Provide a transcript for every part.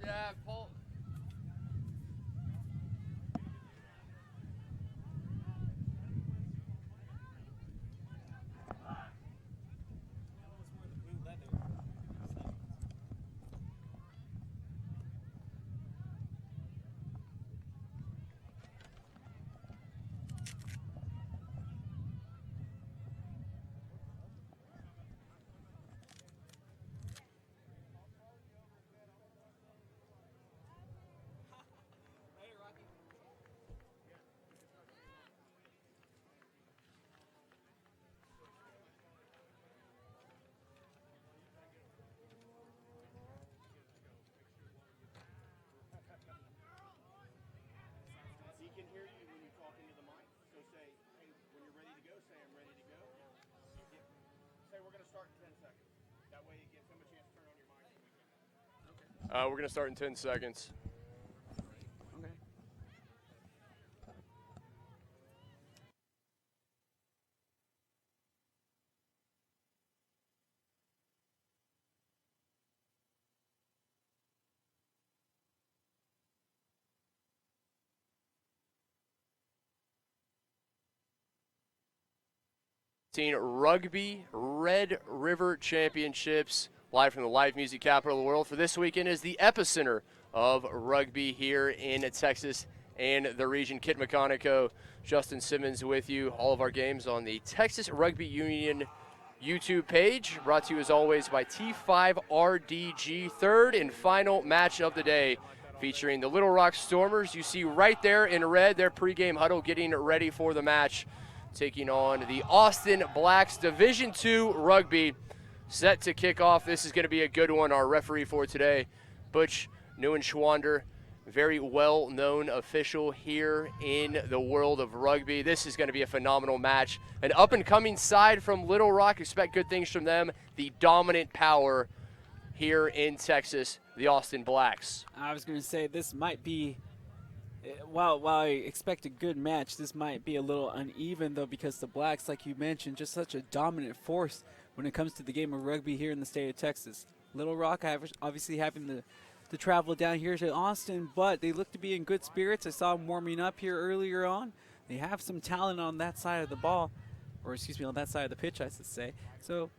Yeah, pull. He can hear you when you talk into the mic. So say, hey, when you're ready to go, say I'm ready to go. Say we're going to start in 10 seconds. That way it gives him a chance to turn on your mic. Okay. We're going to start in 10 seconds. Okay. Rugby Red River Championships, live from the live music capital of the world. For this weekend is the epicenter of rugby here in Texas and the region. Kit McConico, Justin Simmons with you. All of our games on the Texas Rugby Union YouTube page, brought to you as always by T5RDG. Third and final match of the day, featuring the Little Rock Stormers. You see right there in red their pregame huddle getting ready for the match, taking on the Austin Blacks. Division II rugby set to kick off. This is going to be a good one. Our referee for today, Butch Neuenschwander, very well-known official here in the world of rugby. This is going to be a phenomenal match. An up-and-coming side from Little Rock. Expect good things from them. The dominant power here in Texas, the Austin Blacks. I was going to say this might be, while I expect a good match, this might be a little uneven, though, because the Blacks, like you mentioned, just such a dominant force when it comes to the game of rugby here in the state of Texas. Little Rock obviously having to travel down here to Austin, but they look to be in good spirits. I saw them warming up here earlier on. They have some talent on that side of the ball, or excuse me, on that side of the pitch, I should say. So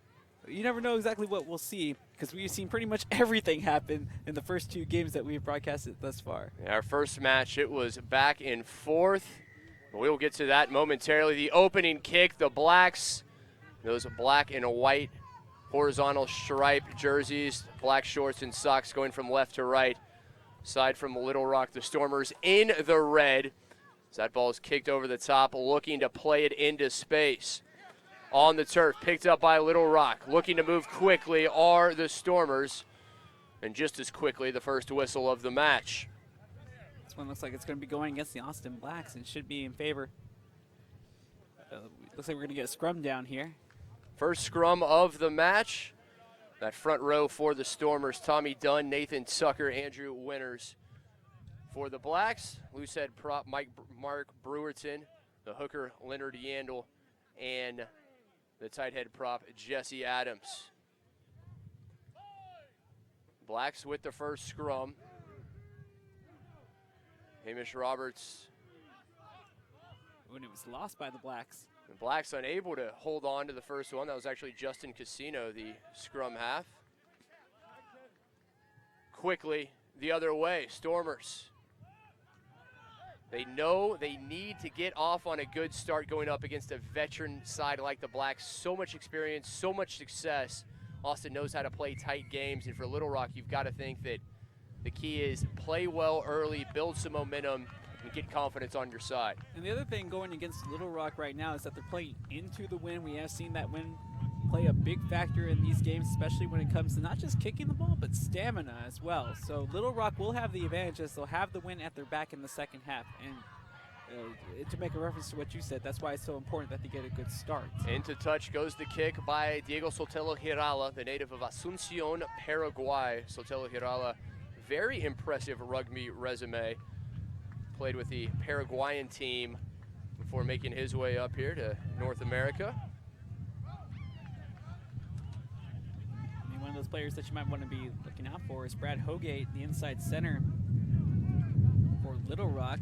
you never know exactly what we'll see, because we've seen pretty much everything happen in the first two games that we've broadcasted thus far. Yeah, our first match, it was back and forth. We'll get to that momentarily. The opening kick, the Blacks, those black and white horizontal striped jerseys, black shorts and socks going from left to right. Side from Little Rock, the Stormers in the red. As that ball is kicked over the top, looking to play it into space. On the turf, picked up by Little Rock. Looking to move quickly are the Stormers. And just as quickly, the first whistle of the match. This one looks like it's going to be going against the Austin Blacks and should be in favor. Looks like we're going to get a scrum down here. First scrum of the match. That front row for the Stormers, Tommy Dunn, Nathan Tucker, Andrew Winters. For the Blacks, loose head prop Mark Brewerton, the hooker Leonard Yandel, and the tight head prop Jesse Adams. Blacks with the first scrum. Hamish Roberts. When it was lost by the Blacks. The Blacks unable to hold on to the first one. That was actually Justin Casino, the scrum half. Quickly the other way, Stormers. They know they need to get off on a good start going up against a veteran side like the Blacks. So much experience, so much success. Austin knows how to play tight games, and for Little Rock, you've got to think that the key is play well early, build some momentum, and get confidence on your side. And the other thing going against Little Rock right now is that they're playing into the wind. We have seen that wind play a big factor in these games, especially when it comes to not just kicking the ball, but stamina as well. So Little Rock will have the advantage as they'll have the wind at their back in the second half. And to make a reference to what you said, that's why it's so important that they get a good start. Into touch goes the kick by Diego Sotelo Girala, the native of Asuncion, Paraguay. Sotelo Girala, very impressive rugby resume. Played with the Paraguayan team before making his way up here to North America. I mean, one of those players that you might want to be looking out for is Brad Hogate, the inside center for Little Rock.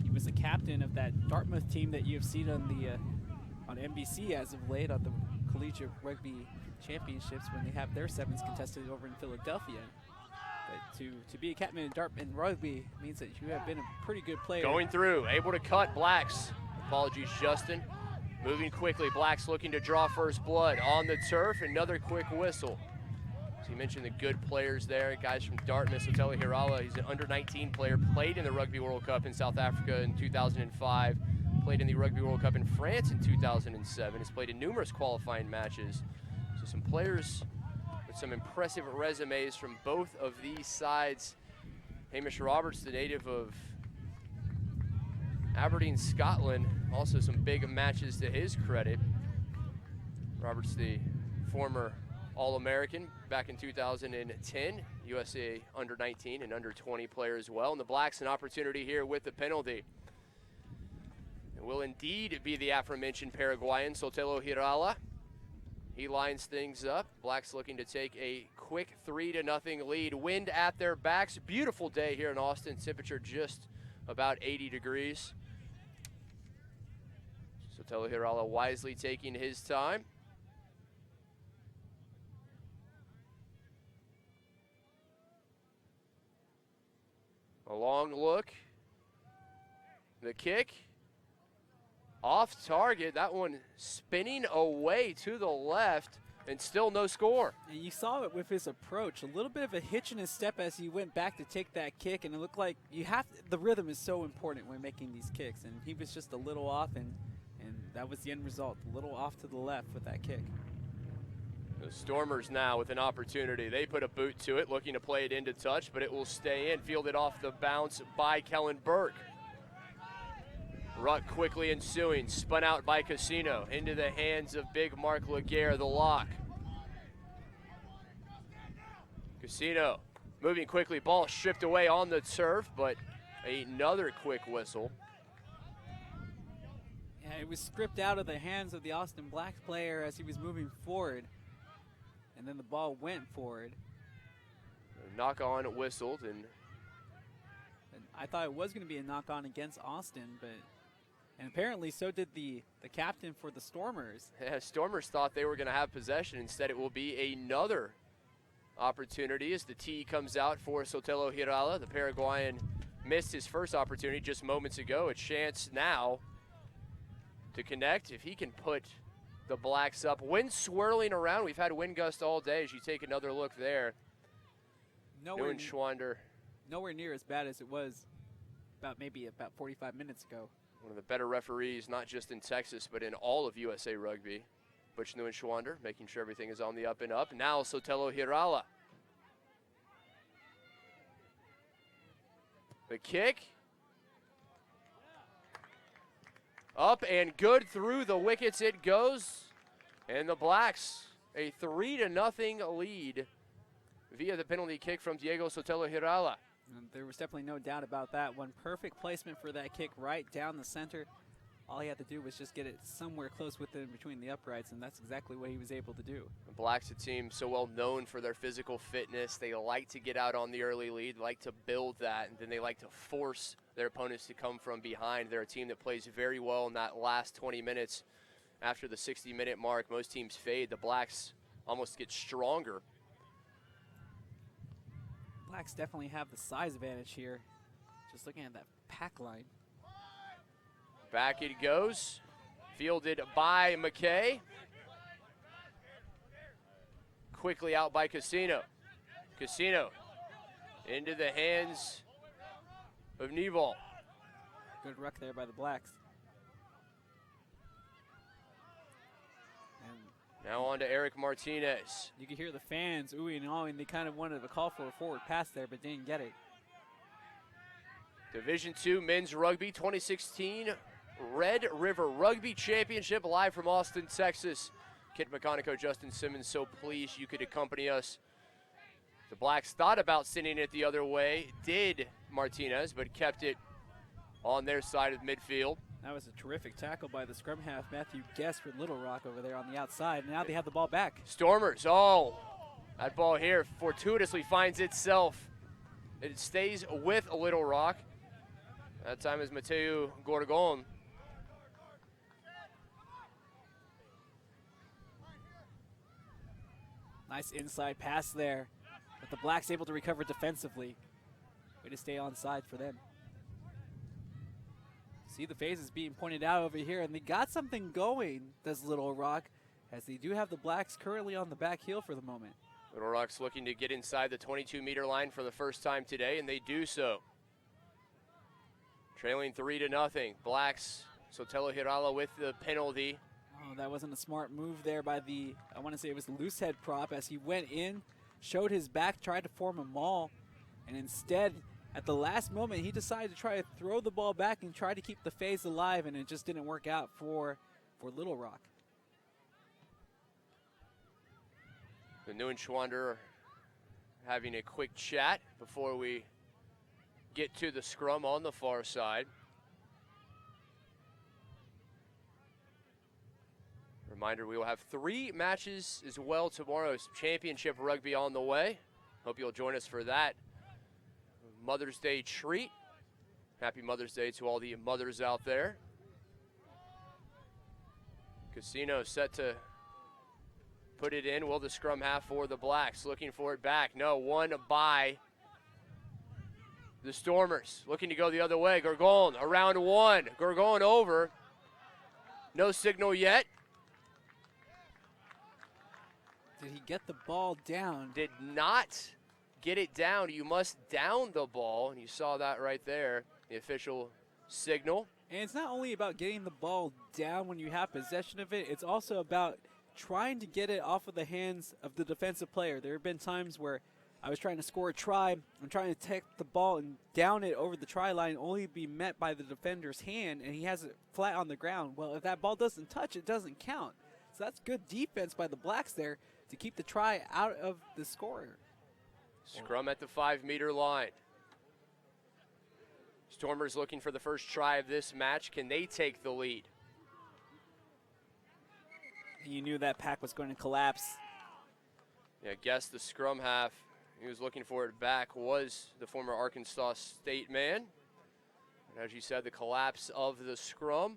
He was the captain of that Dartmouth team that you have seen on the on NBC as of late on the Collegiate Rugby Championships when they have their sevens contested over in Philadelphia. But to be a captain in Dartmouth Rugby means that you have been a pretty good player. Going through, able to cut Blacks. Apologies, Justin. Moving quickly, Blacks looking to draw first blood on the turf. Another quick whistle. So you mentioned the good players there, guys from Dartmouth. Sotelo Hirala, he's an under-19 player, played in the Rugby World Cup in South Africa in 2005, played in the Rugby World Cup in France in 2007, has played in numerous qualifying matches. So some players with some impressive resumes from both of these sides. Hamish Roberts, the native of Aberdeen, Scotland, also some big matches to his credit. Roberts, the former All-American back in 2010, USA under-19 and under-20 player as well. And the Blacks an opportunity here with the penalty. It will indeed be the aforementioned Paraguayan, Sotelo Hirala. He lines things up. Blacks looking to take a quick 3-0 lead. Wind at their backs. Beautiful day here in Austin. Temperature just about 80 degrees. Sotelo Hirala wisely taking his time. A long look. The kick. Off target. That one spinning away to the left and still no score. And you saw it with his approach. A little bit of a hitch in his step as he went back to take that kick, and it looked like the rhythm is so important when making these kicks, and he was just a little off, and that was the end result. A little off to the left with that kick. The Stormers now with an opportunity. They put a boot to it, looking to play it into touch, but it will stay in. Fielded off the bounce by Kellen Burke. Ruck quickly ensuing, spun out by Casino, into the hands of big Mark Laguerre, the lock. Casino moving quickly, ball stripped away on the turf, but another quick whistle. Yeah, it was stripped out of the hands of the Austin Blacks player as he was moving forward, and then the ball went forward. A knock-on whistled, and I thought it was going to be a knock-on against Austin, and apparently so did the captain for the Stormers. yeah, Stormers thought they were going to have possession. Instead, it will be another opportunity as the tee comes out for Sotelo Hirala. The Paraguayan missed his first opportunity just moments ago. A chance now to connect if he can put the Blacks up. Wind swirling around. We've had wind gust all day as you take another look there. Nowhere Nowhere near as bad as it was about 45 minutes ago. One of the better referees, not just in Texas, but in all of USA Rugby. Butch Nguyen-Schwander making sure everything is on the up and up. Now Sotelo Hirala. The kick. Up and good through the wickets it goes. And the Blacks a 3-0 lead via the penalty kick from Diego Sotelo Hirala. And there was definitely no doubt about that one. Perfect placement for that kick right down the center. All he had to do was just get it somewhere close within between the uprights, and that's exactly what he was able to do. The Blacks, a team so well known for their physical fitness. They like to get out on the early lead, like to build that, and then they like to force their opponents to come from behind. They're a team that plays very well in that last 20 minutes. After the 60-minute mark, most teams fade. The Blacks almost get stronger. Blacks definitely have the size advantage here. Just looking at that pack line. Back it goes. Fielded by McKay. Quickly out by Casino. Casino into the hands of Neval. Good ruck there by the Blacks. Now on to Eric Martinez. You can hear the fans oohing and awing. They kind of wanted to call for a forward pass there, but didn't get it. Division II Men's Rugby 2016 Red River Rugby Championship live from Austin, Texas. Kit McConico, Justin Simmons, so pleased you could accompany us. The Blacks thought about sending it the other way, did Martinez, but kept it on their side of midfield. That was a terrific tackle by the scrum half, Matthew Guest, for Little Rock over there on the outside. And now they have the ball back. Stormers, That ball here fortuitously finds itself. It stays with Little Rock. That time is Mateo Gorgon. Nice inside pass there, but the Blacks able to recover defensively. Way to stay on side for them. See the phases being pointed out over here, and they got something going, does Little Rock, as they do have the Blacks currently on the back heel for the moment. Little Rock's looking to get inside the 22-meter line for the first time today, and they do so. Trailing 3-0. Blacks, Sotelo Hirala with the penalty. Oh, that wasn't a smart move there by the, I want to say it was the loose head prop, as he went in, showed his back, tried to form a maul, and instead, at the last moment, he decided to try to throw the ball back and try to keep the phase alive, and it just didn't work out for Little Rock. The New and Schwander having a quick chat before we get to the scrum on the far side. Reminder, we will have 3 matches as well tomorrow's championship rugby on the way. Hope you'll join us for that Mother's Day treat. Happy Mother's Day to all the mothers out there. Casino set to put it in. Will the scrum half for the Blacks? Looking for it back. No, one by the Stormers. Looking to go the other way. Gorgon around one. Gorgon over. No signal yet. Did he get the ball down? Did not get it down. You must down the ball. And you saw that right there. The official signal. And it's not only about getting the ball down when you have possession of it, it's also about trying to get it off of the hands of the defensive player. There have been times where I was trying to score a try, I'm trying to take the ball and down it over the try line, only to be met by the defender's hand, and he has it flat on the ground. Well, if that ball doesn't touch, it doesn't count. So that's good defense by the Blacks there to keep the try out of the scorer. Scrum at the 5-meter line. Stormers looking for the first try of this match. Can they take the lead? You knew that pack was going to collapse. Yeah, I guess the scrum half, he was looking for it back, was the former Arkansas State man. And as you said, the collapse of the scrum.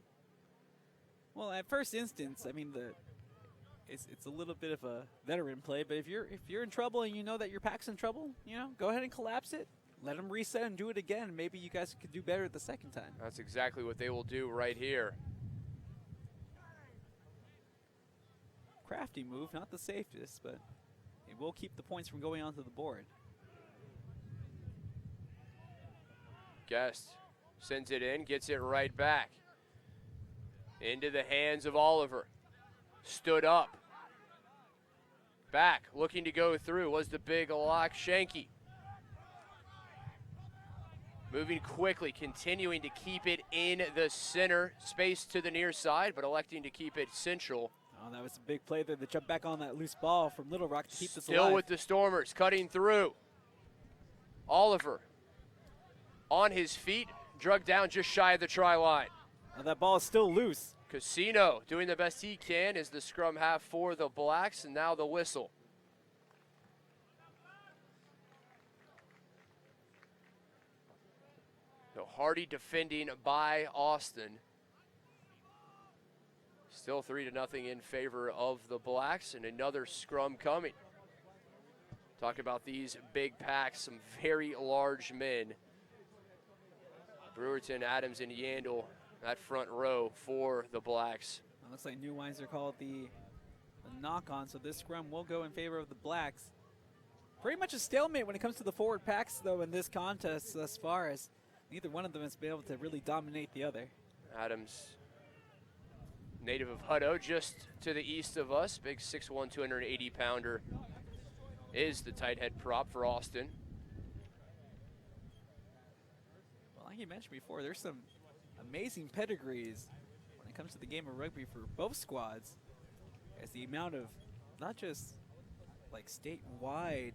Well, at first instance, I mean, it's a little bit of a veteran play, but if you're in trouble and you know that your pack's in trouble, go ahead and collapse it. Let them reset and do it again. Maybe you guys could do better the second time. That's exactly what they will do right here. Crafty move, not the safest, but it will keep the points from going onto the board. Guest sends it in, gets it right back. Into the hands of Oliver. Stood up. Back, looking to go through, was the big lock, Shanky. Moving quickly, continuing to keep it in the center. Space to the near side, but electing to keep it central. Oh, that was a big play there. The jump back on that loose ball from Little Rock to keep this alive. Still with the Stormers, cutting through. Oliver on his feet, drugged down just shy of the try line. Now that ball is still loose. Casino doing the best he can as the scrum half for the Blacks, and now the whistle. So hardy defending by Austin. Still 3-0 in favor of the Blacks, and another scrum coming. Talk about these big packs, some very large men. Brewerton, Adams, and Yandel, that front row for the Blacks. It looks like New Windsor called the knock-on, so this scrum will go in favor of the Blacks. Pretty much a stalemate when it comes to the forward packs, though, in this contest thus far, as neither one of them has been able to really dominate the other. Adams, native of Hutto, just to the east of us. Big 6'1", 280-pounder is the tight head prop for Austin. Well, like you mentioned before, there's some amazing pedigrees when it comes to the game of rugby for both squads, as the amount of not just like statewide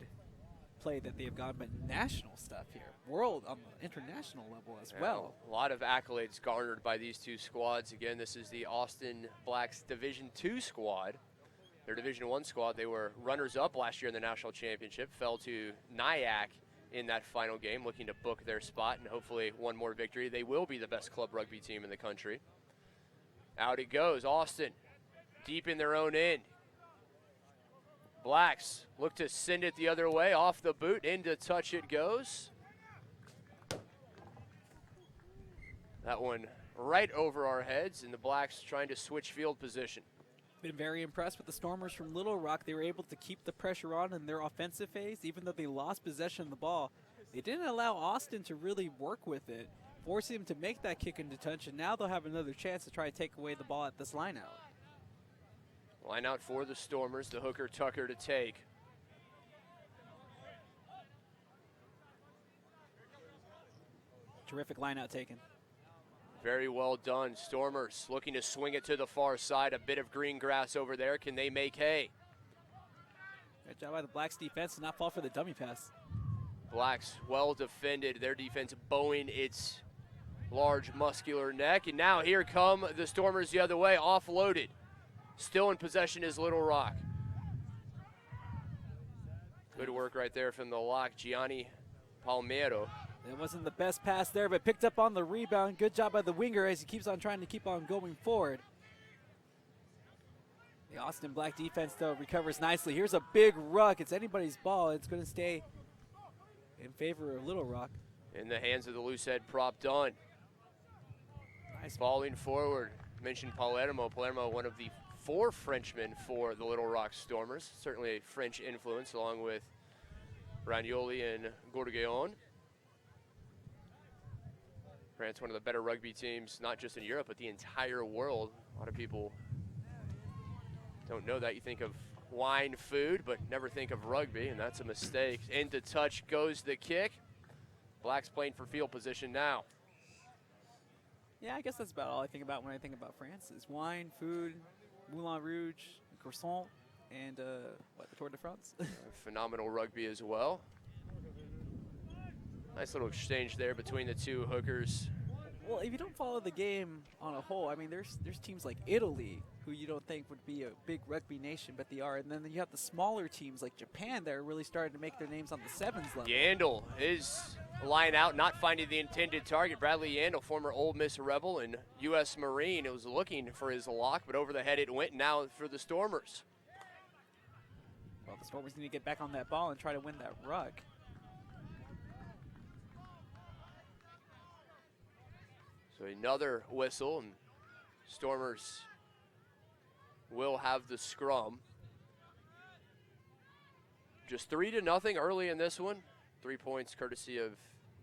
play that they have gotten, but national stuff here, world on the international level as well. A lot of accolades garnered by these two squads. Again, this is the Austin Blacks Division II squad. Their Division I squad, they were runners-up last year in the national championship, fell to Nyack in that final game, looking to book their spot and hopefully one more victory. They will be the best club rugby team in the country. Out it goes, Austin, deep in their own end. Blacks look to send it the other way, off the boot, into touch it goes. That one right over our heads, and the Blacks trying to switch field position. Been very impressed with the Stormers from Little Rock. They were able to keep the pressure on in their offensive phase, even though they lost possession of the ball. They didn't allow Austin to really work with it, forcing him to make that kick into touch, and now they'll have another chance to try to take away the ball at this lineout. Line out for the Stormers, the hooker Tucker to take. Terrific lineout taken. Very well done. Stormers looking to swing it to the far side. A bit of green grass over there. Can they make hay? Good job by the Blacks defense to not fall for the dummy pass. Blacks well defended. Their defense bowing its large muscular neck. And now here come the Stormers the other way, offloaded. Still in possession is Little Rock. Good work right there from the lock, Gianni Palmero. It wasn't the best pass there, but picked up on the rebound. Good job by the winger as he keeps on trying to keep on going forward. The Austin Black defense, though, recovers nicely. Here's a big ruck. It's anybody's ball. It's going to stay in favor of Little Rock. In the hands of the loose head prop done. Nice. Falling forward. Mentioned Palermo. Palermo, one of the 4 Frenchmen for the Little Rock Stormers. Certainly a French influence along with Ragnoli and Gourgueon. France, one of the better rugby teams, not just in Europe, but the entire world. A lot of people don't know that. You think of wine, food, but never think of rugby, and that's a mistake. Into touch goes the kick. Blacks playing for field position now. Yeah, I guess that's about all I think about when I think about France is wine, food, Moulin Rouge, croissant, and the Tour de France. Phenomenal rugby as well. Nice little exchange there between the two hookers. Well, if you don't follow the game on a whole, I mean, there's teams like Italy who you don't think would be a big rugby nation, but they are. And then you have the smaller teams like Japan that are really starting to make their names on the sevens level. Yandel is line out, not finding the intended target. Bradley Yandel, former Ole Miss Rebel and U.S. Marine, it was looking for his lock, but over the head it went. Now for the Stormers. Well, the Stormers need to get back on that ball and try to win that ruck. So another whistle, and Stormers will have the scrum. Just 3-0 early in this one. 3 points courtesy of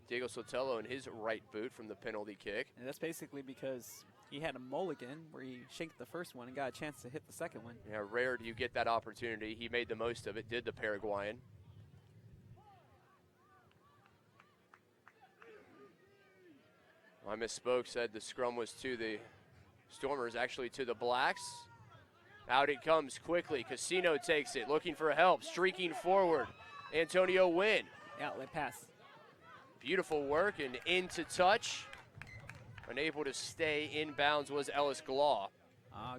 Diego Sotelo and his right boot from the penalty kick. And that's basically because he had a mulligan where he shanked the first one and got a chance to hit the second one. Yeah, rare do you get that opportunity. He made the most of it, did the Paraguayan. I misspoke, said the scrum was to the Stormers, actually to the Blacks. Out it comes quickly. Casino takes it, looking for help, streaking forward. Antonio Wynn. Outlet pass. Beautiful work and into touch. Unable to stay in bounds was Ellis Glaw.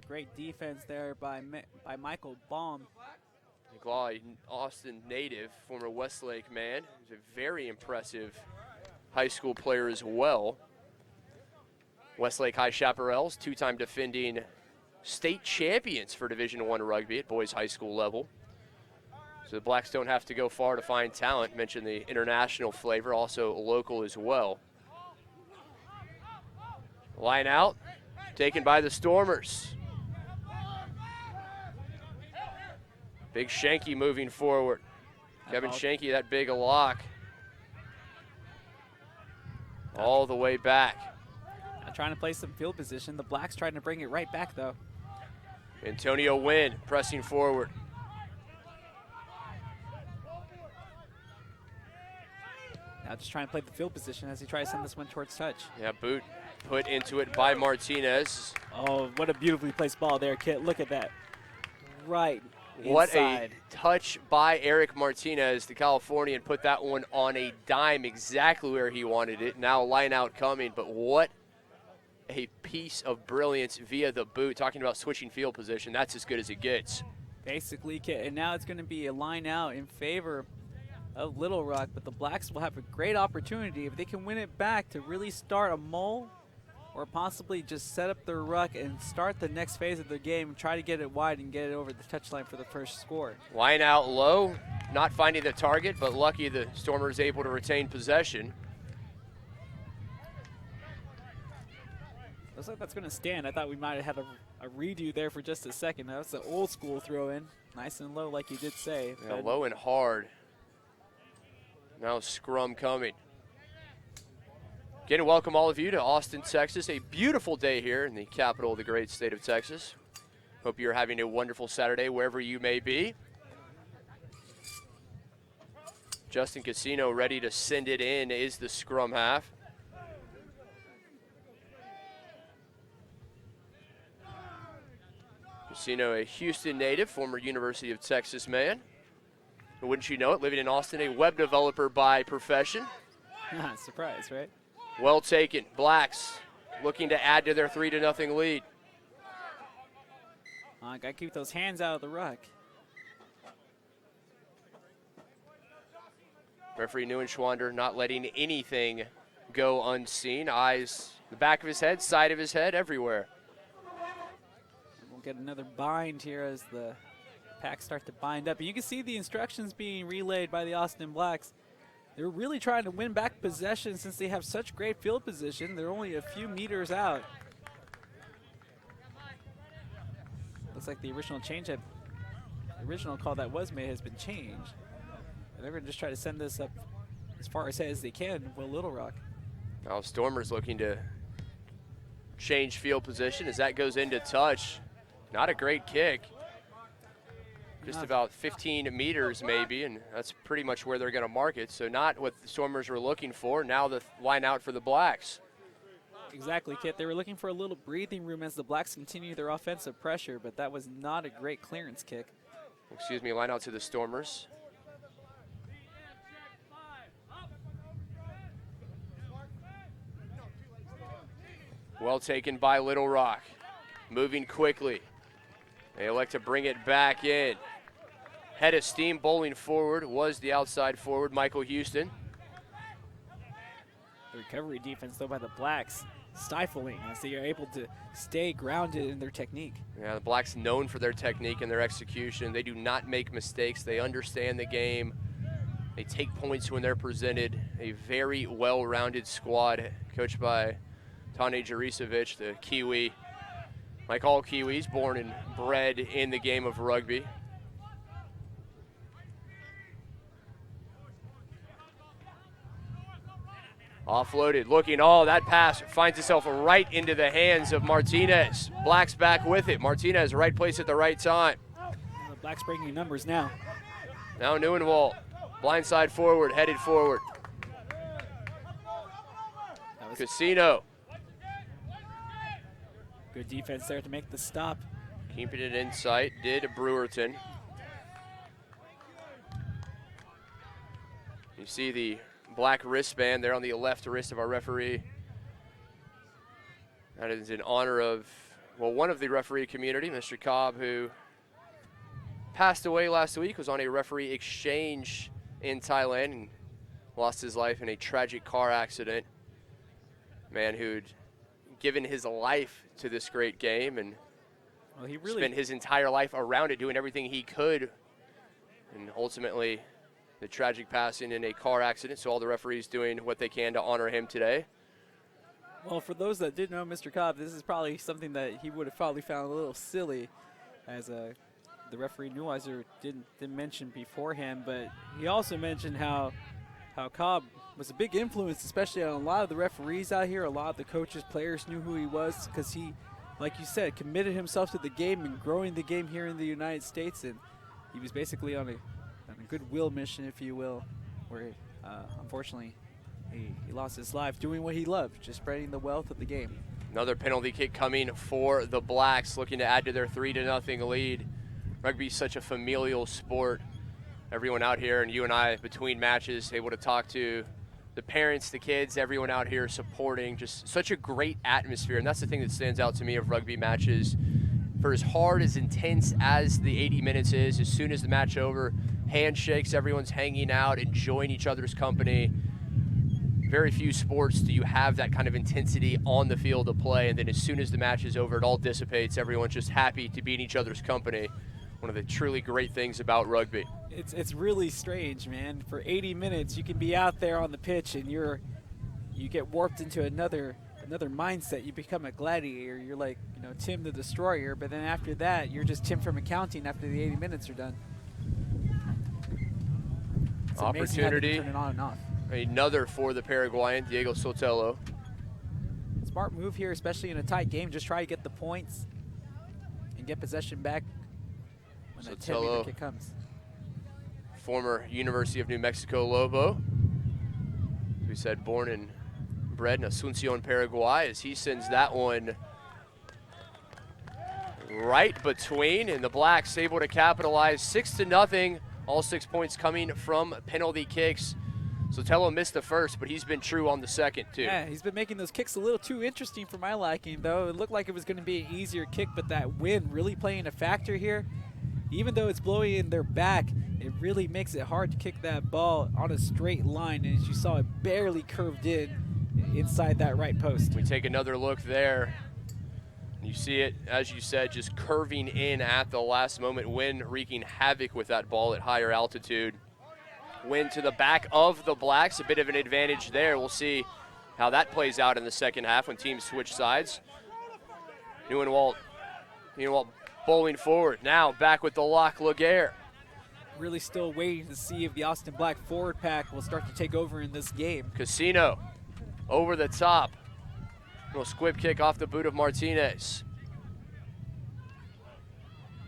Great defense there by Michael Baum. Glaw, Austin native, former Westlake man. He's a very impressive high school player as well. Westlake High Chaparrals, 2-time defending state champions for Division I rugby at boys high school level. So the Blacks don't have to go far to find talent. Mentioned the international flavor, also local as well. Line out, taken by the Stormers. Big Shanky moving forward. Kevin Shanky, that big a lock. All the way back. Trying to play some field position. The Blacks trying to bring it right back, though. Antonio Wynn pressing forward. Now just trying to play the field position as he tries to send this one towards touch. Yeah, boot put into it by Martinez. Oh, what a beautifully placed ball there, Kit. Look at that. Right What inside. a touch by Eric Martinez, the Californian, put that one on a dime exactly where he wanted it. Now line out coming, but what a piece of brilliance via the boot. Talking about switching field position, that's as good as it gets. Basically, and now it's going to be a line out in favor of Little Rock, but the Blacks will have a great opportunity if they can win it back to really start a mull or possibly just set up their ruck and start the next phase of the game, try to get it wide and get it over the touchline for the first score. Line out low, not finding the target, but lucky the Stormers able to retain possession. Looks like that's going to stand. I thought we might have had a redo there for just a second. That's an old school throw in. Nice and low like you did say. Yeah, low and hard. Now scrum coming. Again, welcome all of you to Austin, Texas. A beautiful day here in the capital of the great state of Texas. Hope you're having a wonderful Saturday wherever you may be. Justin Casino ready to send it in is the scrum half. Casino, a Houston native, former University of Texas man. And wouldn't you know it, living in Austin, a web developer by profession. Surprise, right? Well taken. Blacks looking to add to their 3-0 lead. Got to keep those hands out of the ruck. Referee Neuenschwander not letting anything go unseen. Eyes the back of his head, side of his head, everywhere. We'll get another bind here as the packs start to bind up. And you can see the instructions being relayed by the Austin Blacks. They're really trying to win back possession since they have such great field position. They're only a few meters out. Looks like the original call that was made has been changed. And they're going to just try to send this up as far ahead as they can, Will Little Rock. Now Stormers looking to change field position as that goes into touch. Not a great kick. Just about 15 meters maybe, and that's pretty much where they're going to mark it. So not what the Stormers were looking for. Now the line out for the Blacks. Exactly, Kit. They were looking for a little breathing room as the Blacks continue their offensive pressure, but that was not a great clearance kick. Excuse me, line out to the Stormers. Well taken by Little Rock. Moving quickly. They elect to bring it back in. Head of steam bowling forward was the outside forward, Michael Houston. The recovery defense, though, by the Blacks stifling as they are able to stay grounded in their technique. Yeah, the Blacks known for their technique and their execution. They do not make mistakes. They understand the game. They take points when they're presented. A very well-rounded squad coached by Tane Juricevic, the Kiwi. Like all Kiwis, born and bred in the game of rugby. Offloaded, looking, that pass finds itself right into the hands of Martinez. Blacks back with it. Martinez, right place at the right time. The Blacks breaking numbers now. Now Neuenwald, blindside forward, headed forward. Casino. Good defense there to make the stop. Keeping it in sight, did Brewerton. You see the black wristband there on the left wrist of our referee. That is in honor of, one of the referee community, Mr. Cobb, who passed away last week, was on a referee exchange in Thailand and lost his life in a tragic car accident. Man who'd given his life to this great game and he really spent his entire life around it, doing everything he could. And ultimately, the tragic passing in a car accident, so all the referees doing what they can to honor him today. Well, for those that didn't know Mr. Cobb, this is probably something that he would have probably found a little silly, as the referee Neuweiser didn't mention beforehand, but he also mentioned how Cobb was a big influence, especially on a lot of the referees out here. A lot of the coaches, players knew who he was because he, like you said, committed himself to the game and growing the game here in the United States, and he was basically on a goodwill mission, if you will, where unfortunately he lost his life doing what he loved, just spreading the wealth of the game. Another penalty kick coming for the Blacks, looking to add to their 3-0 lead. Rugby is such a familial sport. Everyone out here, and you and I between matches, able to talk to the parents, the kids, everyone out here supporting. Just such a great atmosphere, and that's the thing that stands out to me of rugby matches. for as hard, as intense as the 80 minutes is, as soon as the match over, handshakes, everyone's hanging out, enjoying each other's company. Very few sports do you have that kind of intensity on the field of play, and then as soon as the match is over, it all dissipates. Everyone's just happy to be in each other's company. One of the truly great things about rugby. It's really strange, man. For 80 minutes, you can be out there on the pitch, and you get warped into another mindset. You become a gladiator. You're like, Tim the Destroyer, but then after that, you're just Tim from accounting after the 80 minutes are done. It's amazing how they can turn it on and off. Another for the Paraguayan, Diego Sotelo. Smart move here, especially in a tight game. Just try to get the points and get possession back when that 10-meter kick comes. Former University of New Mexico Lobo. We said born and bred in Asuncion, Paraguay, as he sends that one right between, and the Blacks able to capitalize 6-0. All 6 points coming from penalty kicks. Sotelo missed the first, but he's been true on the second, too. Yeah, he's been making those kicks a little too interesting for my liking, though. It looked like it was going to be an easier kick, but that wind really playing a factor here. Even though it's blowing in their back, it really makes it hard to kick that ball on a straight line. And as you saw, it barely curved in inside that right post. We take another look there. You see it, as you said, just curving in at the last moment. Wind wreaking havoc with that ball at higher altitude. Wind to the back of the Blacks, a bit of an advantage there. We'll see how that plays out in the second half when teams switch sides. Nieuwenwald bowling forward. Now back with the lock, Laguerre. Really still waiting to see if the Austin Black forward pack will start to take over in this game. Casino over the top. Little squib kick off the boot of Martinez.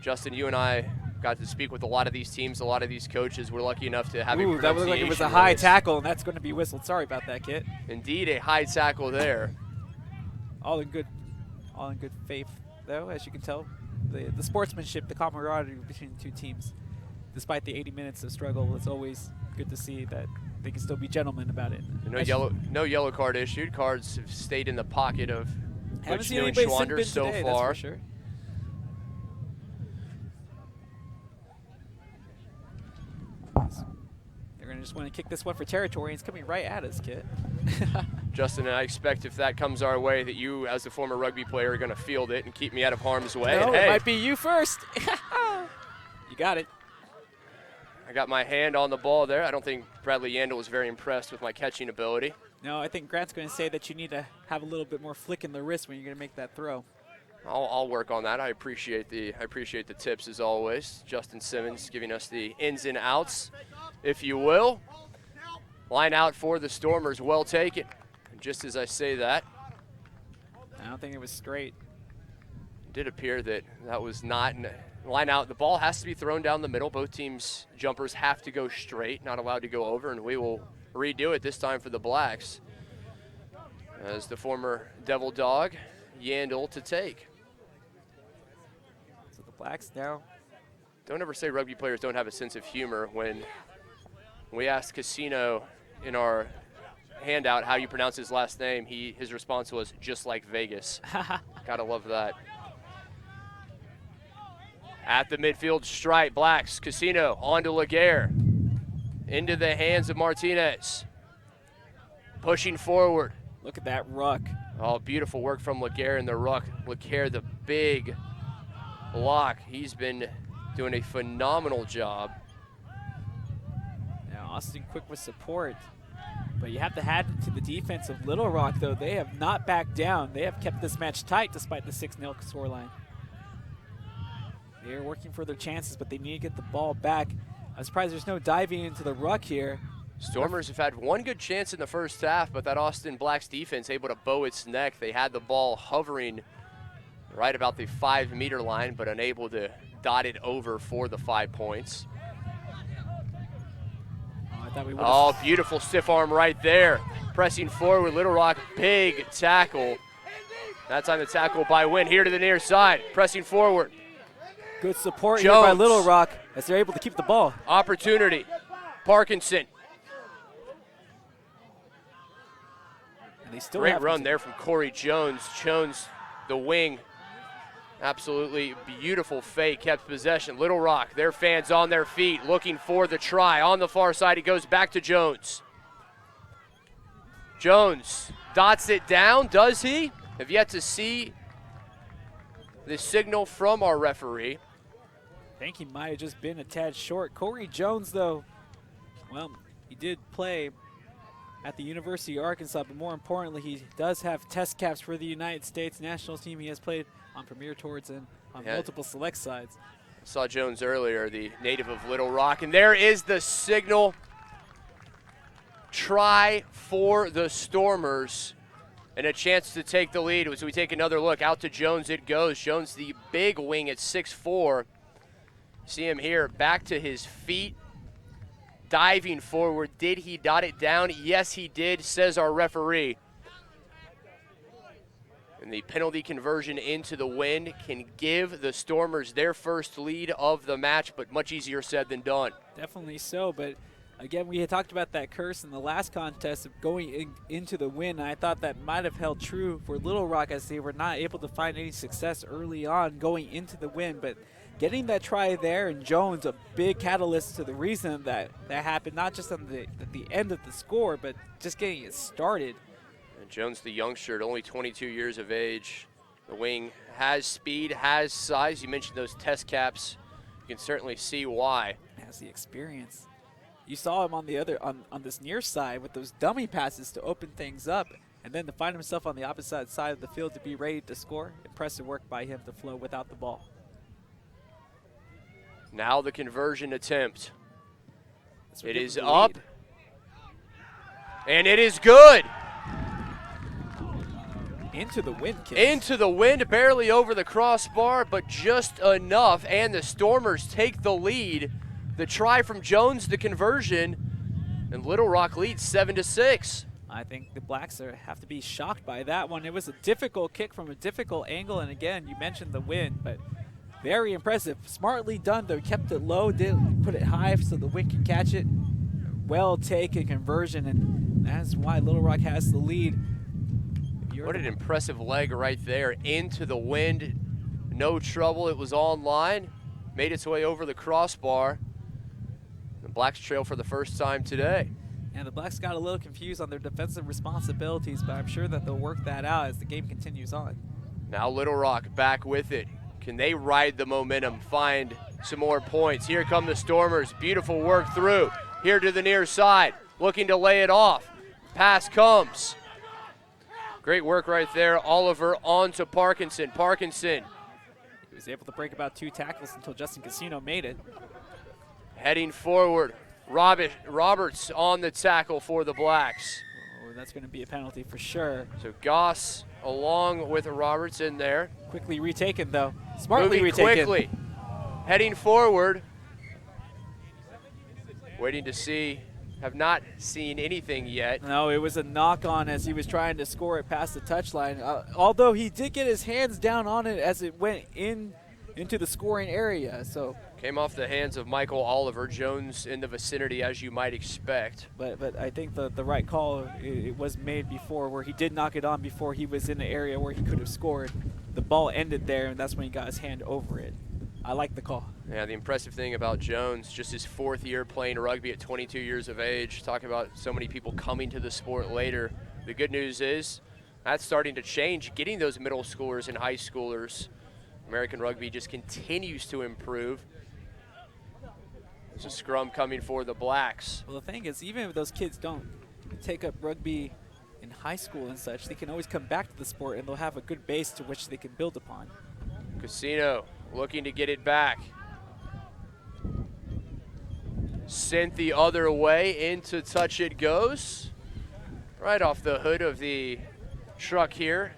Justin, you and I got to speak with a lot of these teams, a lot of these coaches. We're lucky enough to have a that looked like it was a high tackle, and that's going to be whistled. Sorry about that, Kit. Indeed, a high tackle there. All in good faith, though, as you can tell. The sportsmanship, the camaraderie between the two teams. Despite the 80 minutes of struggle, it's always good to see that they can still be gentlemen about it. No yellow card issued. Cards have stayed in the pocket of Coach Neuenschwander so today, far. That's for sure. They're going to just want to kick this one for territory, and it's coming right at us, Kit. Justin, and I expect if that comes our way that you, as the former rugby player, are going to field it and keep me out of harm's way. No, and it might be you first. You got it. I got my hand on the ball there. I don't think Bradley Yandel was very impressed with my catching ability. No, I think Grant's going to say that you need to have a little bit more flick in the wrist when you're going to make that throw. I'll work on that. I appreciate the tips as always. Justin Simmons giving us the ins and outs, if you will. Line out for the Stormers, well taken. And just as I say that, I don't think it was straight. It did appear that was not line out. The ball has to be thrown down the middle. Both teams' jumpers have to go straight, not allowed to go over, and we will redo it this time for the Blacks. As the former Devil Dog, Yandel to take. So the Blacks now. Don't ever say rugby players don't have a sense of humor. When we asked Casino in our handout how you pronounce his last name, his response was just like Vegas. Gotta love that. At the midfield stripe, Blacks, Casino, on to Laguerre. Into the hands of Martinez. Pushing forward. Look at that ruck. Oh, beautiful work from Laguerre in the ruck. Laguerre, the big block. He's been doing a phenomenal job. Now Austin quick with support. But you have to add to the defense of Little Rock, though. They have not backed down. They have kept this match tight despite the 6-0 scoreline. They're working for their chances, but they need to get the ball back. I'm surprised there's no diving into the ruck here. Stormers have had one good chance in the first half, but that Austin Blacks defense able to bow its neck. They had the ball hovering right about the 5-meter line, but unable to dot it over for the 5 points. Oh, beautiful stiff arm right there. Pressing forward, Little Rock, big tackle. That time the tackle by Wynn here to the near side, pressing forward. Good support Jones. here by Little Rock as they're able to keep the ball. Opportunity, Parkinson. And they still Great run there from Corey Jones. Jones, the wing, Absolutely beautiful fake, kept possession. Little Rock, their fans on their feet, looking for the try. On the far side, it goes back to Jones. Jones dots it down, does he? Have yet to see the signal from our referee. I think he might have just been a tad short. Corey Jones, though, well, he did play at the University of Arkansas, but more importantly, he does have test caps for the United States national team. He has played on Premier Tours and on multiple select sides. Saw Jones earlier, the native of Little Rock, and there is the signal. Try for the Stormers and a chance to take the lead. As we take another look, out to Jones it goes. Jones, the big wing at 6'4". See him here, back to his feet, diving forward. Did he dot it down? Yes, he did, says our referee. And the penalty conversion into the wind can give the Stormers their first lead of the match, but much easier said than done. Definitely so, but again, we had talked about that curse in the last contest of going into the wind. And I thought that might have held true for Little Rock as they were not able to find any success early on going into the wind. But getting that try there, and Jones, a big catalyst to the reason that happened, not just at the end of the score, but just getting it started. And Jones, the youngster, at only 22 years of age. The wing has speed, has size. You mentioned those test caps. You can certainly see why. Has the experience. You saw him on the other on this near side with those dummy passes to open things up, and then to find himself on the opposite side of the field to be ready to score. Impressive work by him to flow without the ball. Now the conversion attempt. It is the up, lead. and it is good. Into the wind, kids. Into the wind, barely over the crossbar, but just enough, and the Stormers take the lead. The try from Jones, the conversion, and Little Rock leads 7-6. I think the Blacks have to be shocked by that one. It was a difficult kick from a difficult angle, and again, you mentioned the wind, but very impressive. Smartly done, though. Kept it low, didn't put it high so the wind can catch it. Well taken conversion, and that's why Little Rock has the lead. What an impressive leg right there. Into the wind, no trouble. It was online, made its way over the crossbar. The Blacks trail for the first time today. And the Blacks got a little confused on their defensive responsibilities, but I'm sure that they'll work that out as the game continues on. Now Little Rock back with it. Can they ride the momentum, find some more points? Here come the Stormers. Beautiful work through. Here to the near side, looking to lay it off. Pass comes. Great work right there. Oliver on to Parkinson. Parkinson. He was able to break about 2 tackles until Justin Casino made it. Heading forward. Roberts on the tackle for the Blacks. Oh, that's going to be a penalty for sure. So Goss along with Roberts in there. Quickly retaken, though. Smartly Moving retaken. quickly. Heading forward. Waiting to see. Have not seen anything yet. No, it was a knock on as he was trying to score it past the touchline. Although he did get his hands down on it as it went into the scoring area. So came off the hands of Michael Oliver. Jones in the vicinity, as you might expect. But I think the right call it was made before, where he did knock it on before he was in the area where he could have scored. The ball ended there, and that's when he got his hand over it. I like the call. Yeah, the impressive thing about Jones, just his 4th year playing rugby at 22 years of age. Talking about so many people coming to the sport later. The good news is that's starting to change, getting those middle schoolers and high schoolers. American rugby just continues to improve. There's a scrum coming for the Blacks. Well, the thing is, even if those kids don't take up rugby in high school and such, they can always come back to the sport, and they'll have a good base to which they can build upon. Casino looking to get it back. Sent the other way, into touch it goes. Right off the hood of the truck here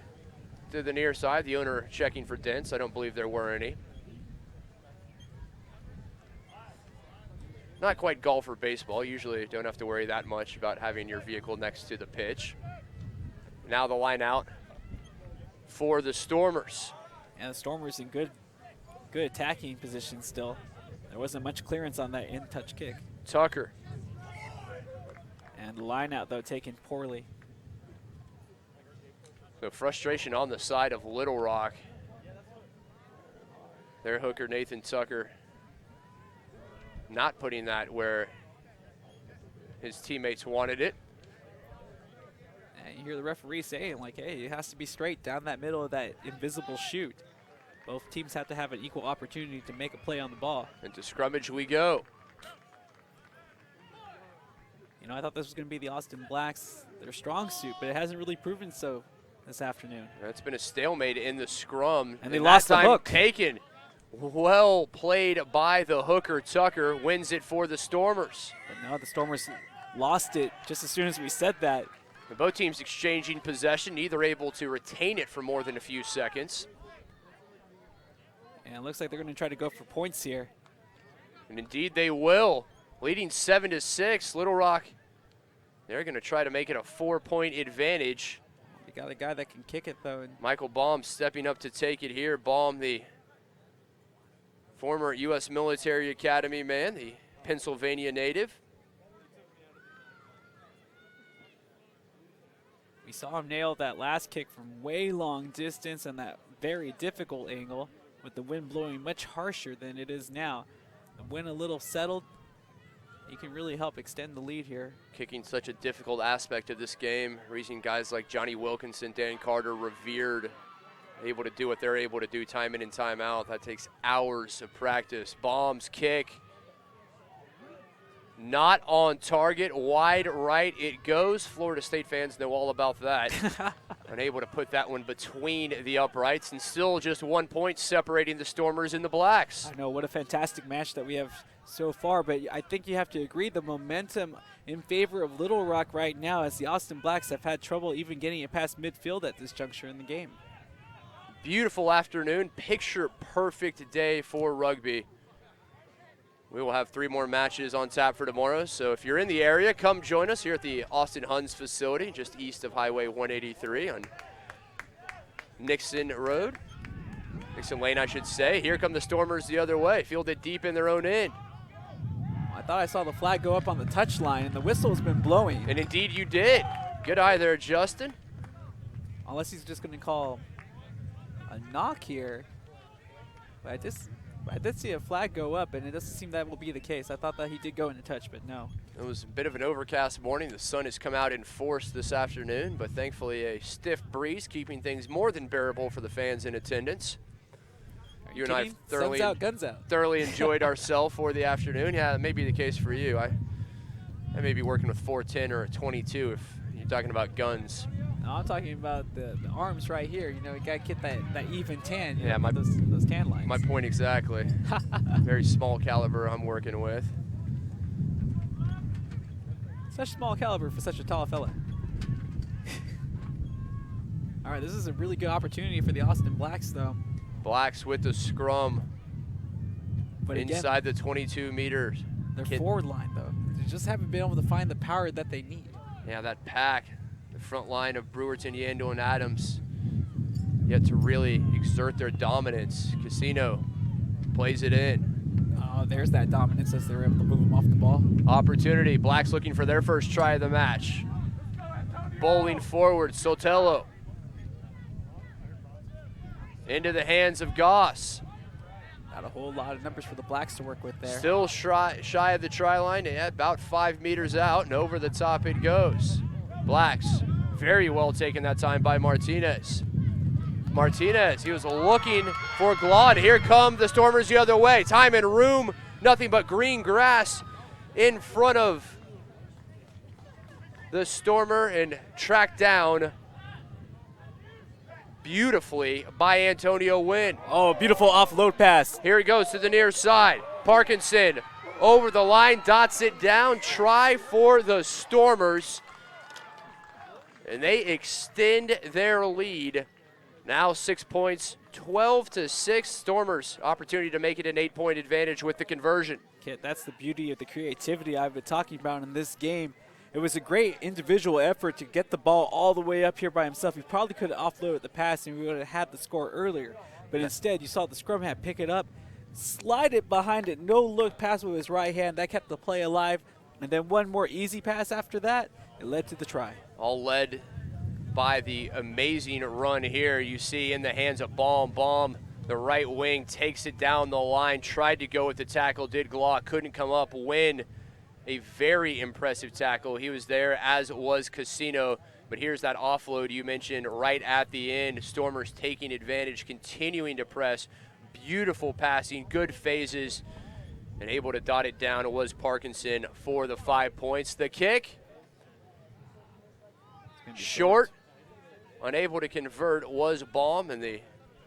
to the near side. The owner checking for dents. I don't believe there were any. Not quite golf or baseball. Usually you don't have to worry that much about having your vehicle next to the pitch. Now the line out for the Stormers. And the Stormers in good attacking position still. There wasn't much clearance on that in-touch kick. Tucker. And the line out, though, taken poorly. So frustration on the side of Little Rock. Their hooker, Nathan Tucker, not putting that where his teammates wanted it. And you hear the referee saying, like, hey, it has to be straight down that middle of that invisible chute. Both teams have to have an equal opportunity to make a play on the ball. And to scrummage we go. You know, I thought this was going to be the Austin Blacks, their strong suit, but it hasn't really proven so this afternoon. It's been a stalemate in the scrum. And they lost the hook. Taken. Well played by the hooker. Tucker wins it for the Stormers. But no, the Stormers lost it just as soon as we said that. And both teams exchanging possession, neither able to retain it for more than a few seconds. And it looks like they're going to try to go for points here. And indeed they will. Leading 7-6, Little Rock, they're going to try to make it a 4-point advantage. They got a guy that can kick it, though. And Michael Baum stepping up to take it here. Baum, the former U.S. Military Academy man, the Pennsylvania native. we saw him nail that last kick from way long distance and that very difficult angle with the wind blowing much harsher than it is now. The wind a little settled. He can really help extend the lead here. Kicking such a difficult aspect of this game, reason guys like Johnny Wilkinson, Dan Carter, revered, able to do what they're able to do time in and time out. That takes hours of practice. Baum's kick, not on target, wide right it goes. Florida State fans know all about that. Unable to put that one between the uprights, and still just 1 point separating the Stormers and the Blacks. I know, what a fantastic match that we have so far, but I think you have to agree the momentum in favor of Little Rock right now, as the Austin Blacks have had trouble even getting it past midfield at this juncture in the game. Beautiful afternoon, picture perfect day for rugby. We will have 3 more matches on tap for tomorrow, so if you're in the area, come join us here at the Austin Huns facility, just east of Highway 183 on Nixon Road. Nixon Lane, I should say. Here come the Stormers the other way, fielded deep in their own end. I thought I saw the flag go up on the touchline, and the whistle's been blowing. And indeed you did. Good eye there, Justin. Unless he's just going to call a knock here. But I did see a flag go up, and it doesn't seem that will be the case. I thought that he did go into touch, but no. It was a bit of an overcast morning. The sun has come out in force this afternoon, but thankfully a stiff breeze keeping things more than bearable for the fans in attendance. You and I Sun's out, guns out. thoroughly enjoyed ourselves for the afternoon. Yeah, that may be the case for you. I may be working with 410 or a 22 if you're talking about guns. No, I'm talking about the arms right here. You know, you got to get that even tan. Yeah, know, those tan lines. My point exactly. Very small caliber I'm working with. Such small caliber for such a tall fella. All right, this is a really good opportunity for the Austin Blacks, though. Blacks with the scrum But again, inside the 22 meters. their forward line, though, they just haven't been able to find the power that they need. Yeah, that pack, the front line of Brewerton, Yandel, and Adams, yet to really exert their dominance. Casino plays it in. Oh, there's that dominance as they were able to move them off the ball. Opportunity. Blacks looking for their first try of the match. Bowling forward, Sotelo. Into the hands of Goss. Not a whole lot of numbers for the Blacks to work with there. Still shy of the try line, yeah, about 5 meters out, and over the top it goes. Blacks, very well taken that time by Martinez. Martinez, he was looking for Glod. Here come the Stormers the other way. Time and room, nothing but green grass in front of the Stormer, and tracked down beautifully by Antonio Wynn. Oh, beautiful offload pass. Here he goes to the near side. Parkinson over the line, dots it down. Try for the Stormers. And they extend their lead. Now 6 points, 12-6. Stormers, opportunity to make it an 8-point advantage with the conversion. Kit, that's the beauty of the creativity I've been talking about in this game. It was a great individual effort to get the ball all the way up here by himself. He probably could have offloaded the pass and we would have had the score earlier. But instead, you saw the scrum half pick it up, slide it behind it, no look pass with his right hand. That kept the play alive. And then one more easy pass after that, it led to the try. All led by the amazing run here you see in the hands of Baum. Baum The right wing takes it down the line, tried to go with the tackle, did Glock, couldn't come up. Win, a very impressive tackle. He was there, as was Casino. But here's that offload you mentioned right at the end. Stormers taking advantage, continuing to press. Beautiful passing, good phases, and able to dot it down. It was Parkinson for the 5 points. The kick, short, unable to convert, was Baum, and the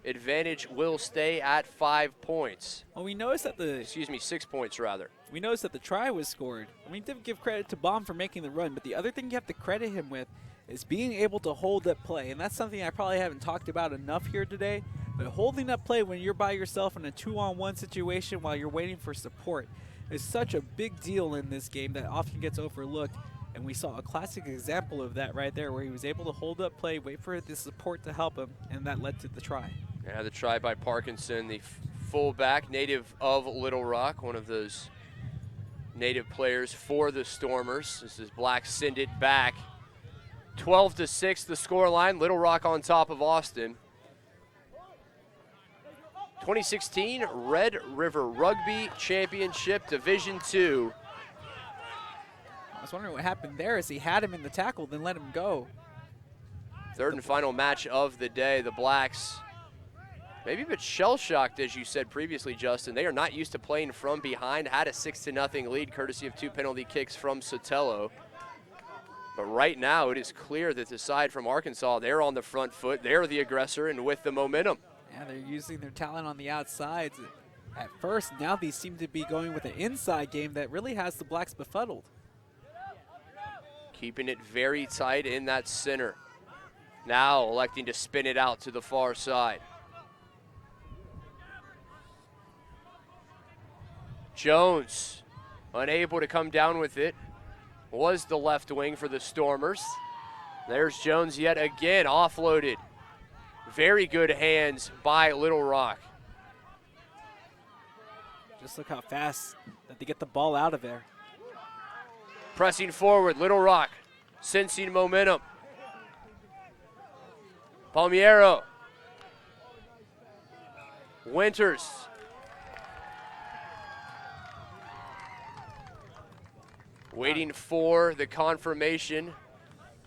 advantage will stay at 5 points. Well, we noticed that 6 points rather. We noticed that the try was scored. And we did give credit to Baum for making the run, but the other thing you have to credit him with is being able to hold that play. And that's something I probably haven't talked about enough here today. But holding that play when you're by yourself in a 2-on-1 situation while you're waiting for support is such a big deal in this game that often gets overlooked. And we saw a classic example of that right there, where he was able to hold up play, wait for the support to help him, and that led to the try. Yeah, the try by Parkinson, the fullback, native of Little Rock, one of those native players for the Stormers. This is Black send it back. 12-6 the scoreline. Little Rock on top of Austin. 2016 Red River Rugby Championship Division II. I was wondering what happened there, as he had him in the tackle, then let him go. Third and final match of the day. The Blacks, maybe a bit shell-shocked, as you said previously, Justin. They are not used to playing from behind. Had a 6-0 lead, courtesy of 2 penalty kicks from Sotelo. But right now, it is clear that aside from Arkansas, they're on the front foot. They're the aggressor and with the momentum. Yeah, they're using their talent on the outsides at first. Now these seem to be going with an inside game that really has the Blacks befuddled. Keeping it very tight in that center. Now electing to spin it out to the far side. Jones, unable to come down with it, was the left wing for the Stormers. There's Jones yet again, offloaded. Very good hands by Little Rock. Just look how fast that they get the ball out of there. Pressing forward, Little Rock, sensing momentum. Palmiero. Winters. Waiting for the confirmation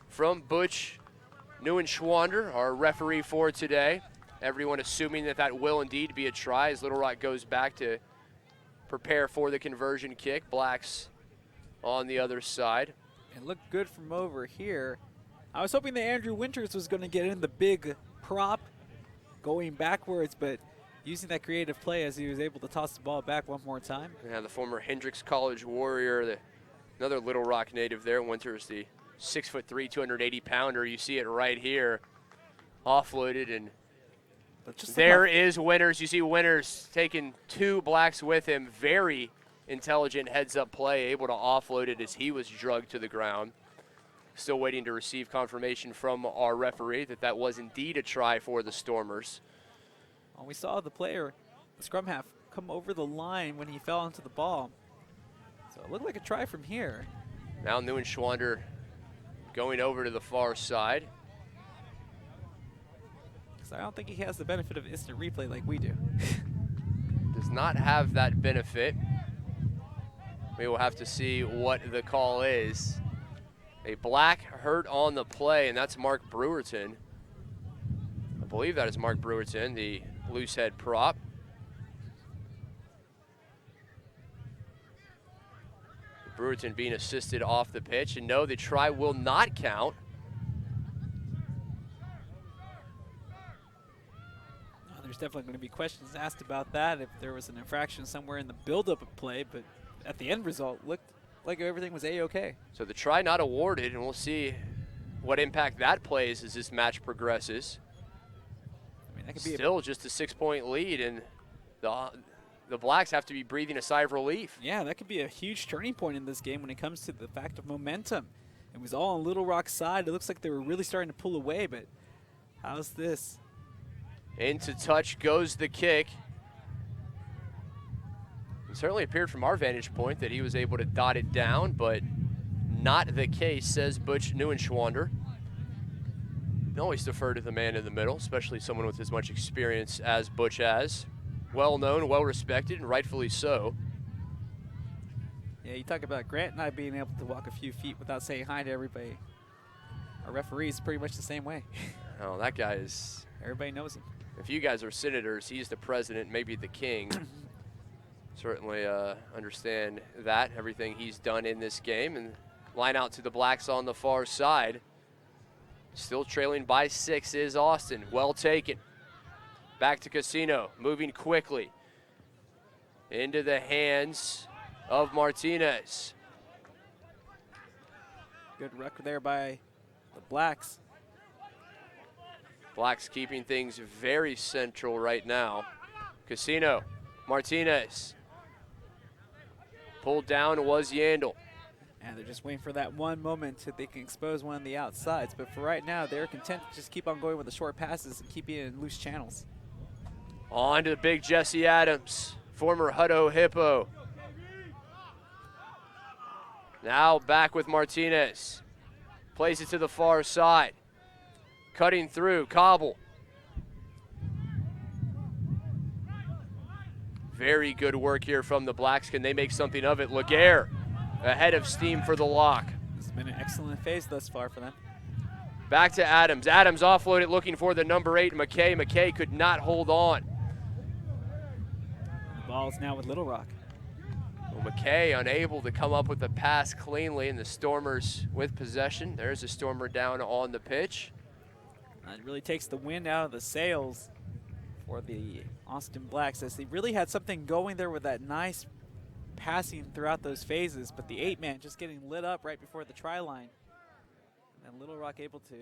from Butch Neuenschwander, our referee for today. Everyone assuming that that will indeed be a try as Little Rock goes back to prepare for the conversion kick. Blacks on the other side. It looked good from over here. I was hoping that Andrew Winters was going to get in the big prop going backwards, but using that creative play as he was able to toss the ball back one more time. Yeah, the former Hendricks College Warrior, another Little Rock native there. Winters, the 6'3", 280-pounder. You see it right here, offloaded, and there is Winters. You see Winters taking 2 Blacks with him. Very intelligent heads-up play, able to offload it as he was drugged to the ground. Still waiting to receive confirmation from our referee that that was indeed a try for the Stormers. Well, we saw the player, the scrum half, come over the line when he fell onto the ball. So it looked like a try from here. Now Neuenschwander going over to the far side. So I don't think he has the benefit of instant replay like we do. Does not have that benefit. We will have to see what the call is. A Black hurt on the play, and that's Mark Brewerton. I believe that is Mark Brewerton, the loose head prop. Brewerton being assisted off the pitch, and no, the try will not count. There's definitely going to be questions asked about that if there was an infraction somewhere in the buildup of play, but at the end result looked like everything was A-okay. So the try not awarded, and we'll see what impact that plays as this match progresses. I mean, that could be still just a 6-point lead, and the Blacks have to be breathing a sigh of relief. Yeah, that could be a huge turning point in this game when it comes to the fact of momentum. It was all on Little Rock's side. It looks like they were really starting to pull away, but how's this? Into touch goes the kick. It certainly appeared from our vantage point that he was able to dot it down, but not the case, says Butch Neuenschwander. always defer to the man in the middle, especially someone with as much experience as Butch has. Well known, well respected, and rightfully so. Yeah, you talk about Grant and I being able to walk a few feet without saying hi to everybody. Our referee is pretty much the same way. Oh, that guy is... Everybody knows him. If you guys are senators, he's the president, maybe the king. Certainly understand that, everything he's done in this game. And line out to the Blacks on the far side. Still trailing by 6 is Austin. Well taken. Back to Casino, moving quickly. Into the hands of Martinez. Good ruck there by the Blacks. Blacks keeping things very central right now. Casino, Martinez. Pulled down was Yandel. And they're just waiting for that one moment so they can expose one of the outsides. But for right now, they're content to just keep on going with the short passes and keep it in loose channels. On to the big Jesse Adams, former Hutto Hippo. Now back with Martinez. Plays it to the far side. Cutting through, Cobble. Very good work here from the Blacks. Can they make something of it? Laguerre ahead of steam for the lock. It's been an excellent phase thus far for them. Back to Adams. Adams offloaded looking for the number 8, McKay. McKay could not hold on. The ball's now with Little Rock. Well, McKay unable to come up with the pass cleanly, and the Stormers with possession. There's a Stormer down on the pitch. It really takes the wind out of the sails for the Austin Blacks, as they really had something going there with that nice passing throughout those phases, but the 8-man just getting lit up right before the try line. And Little Rock able to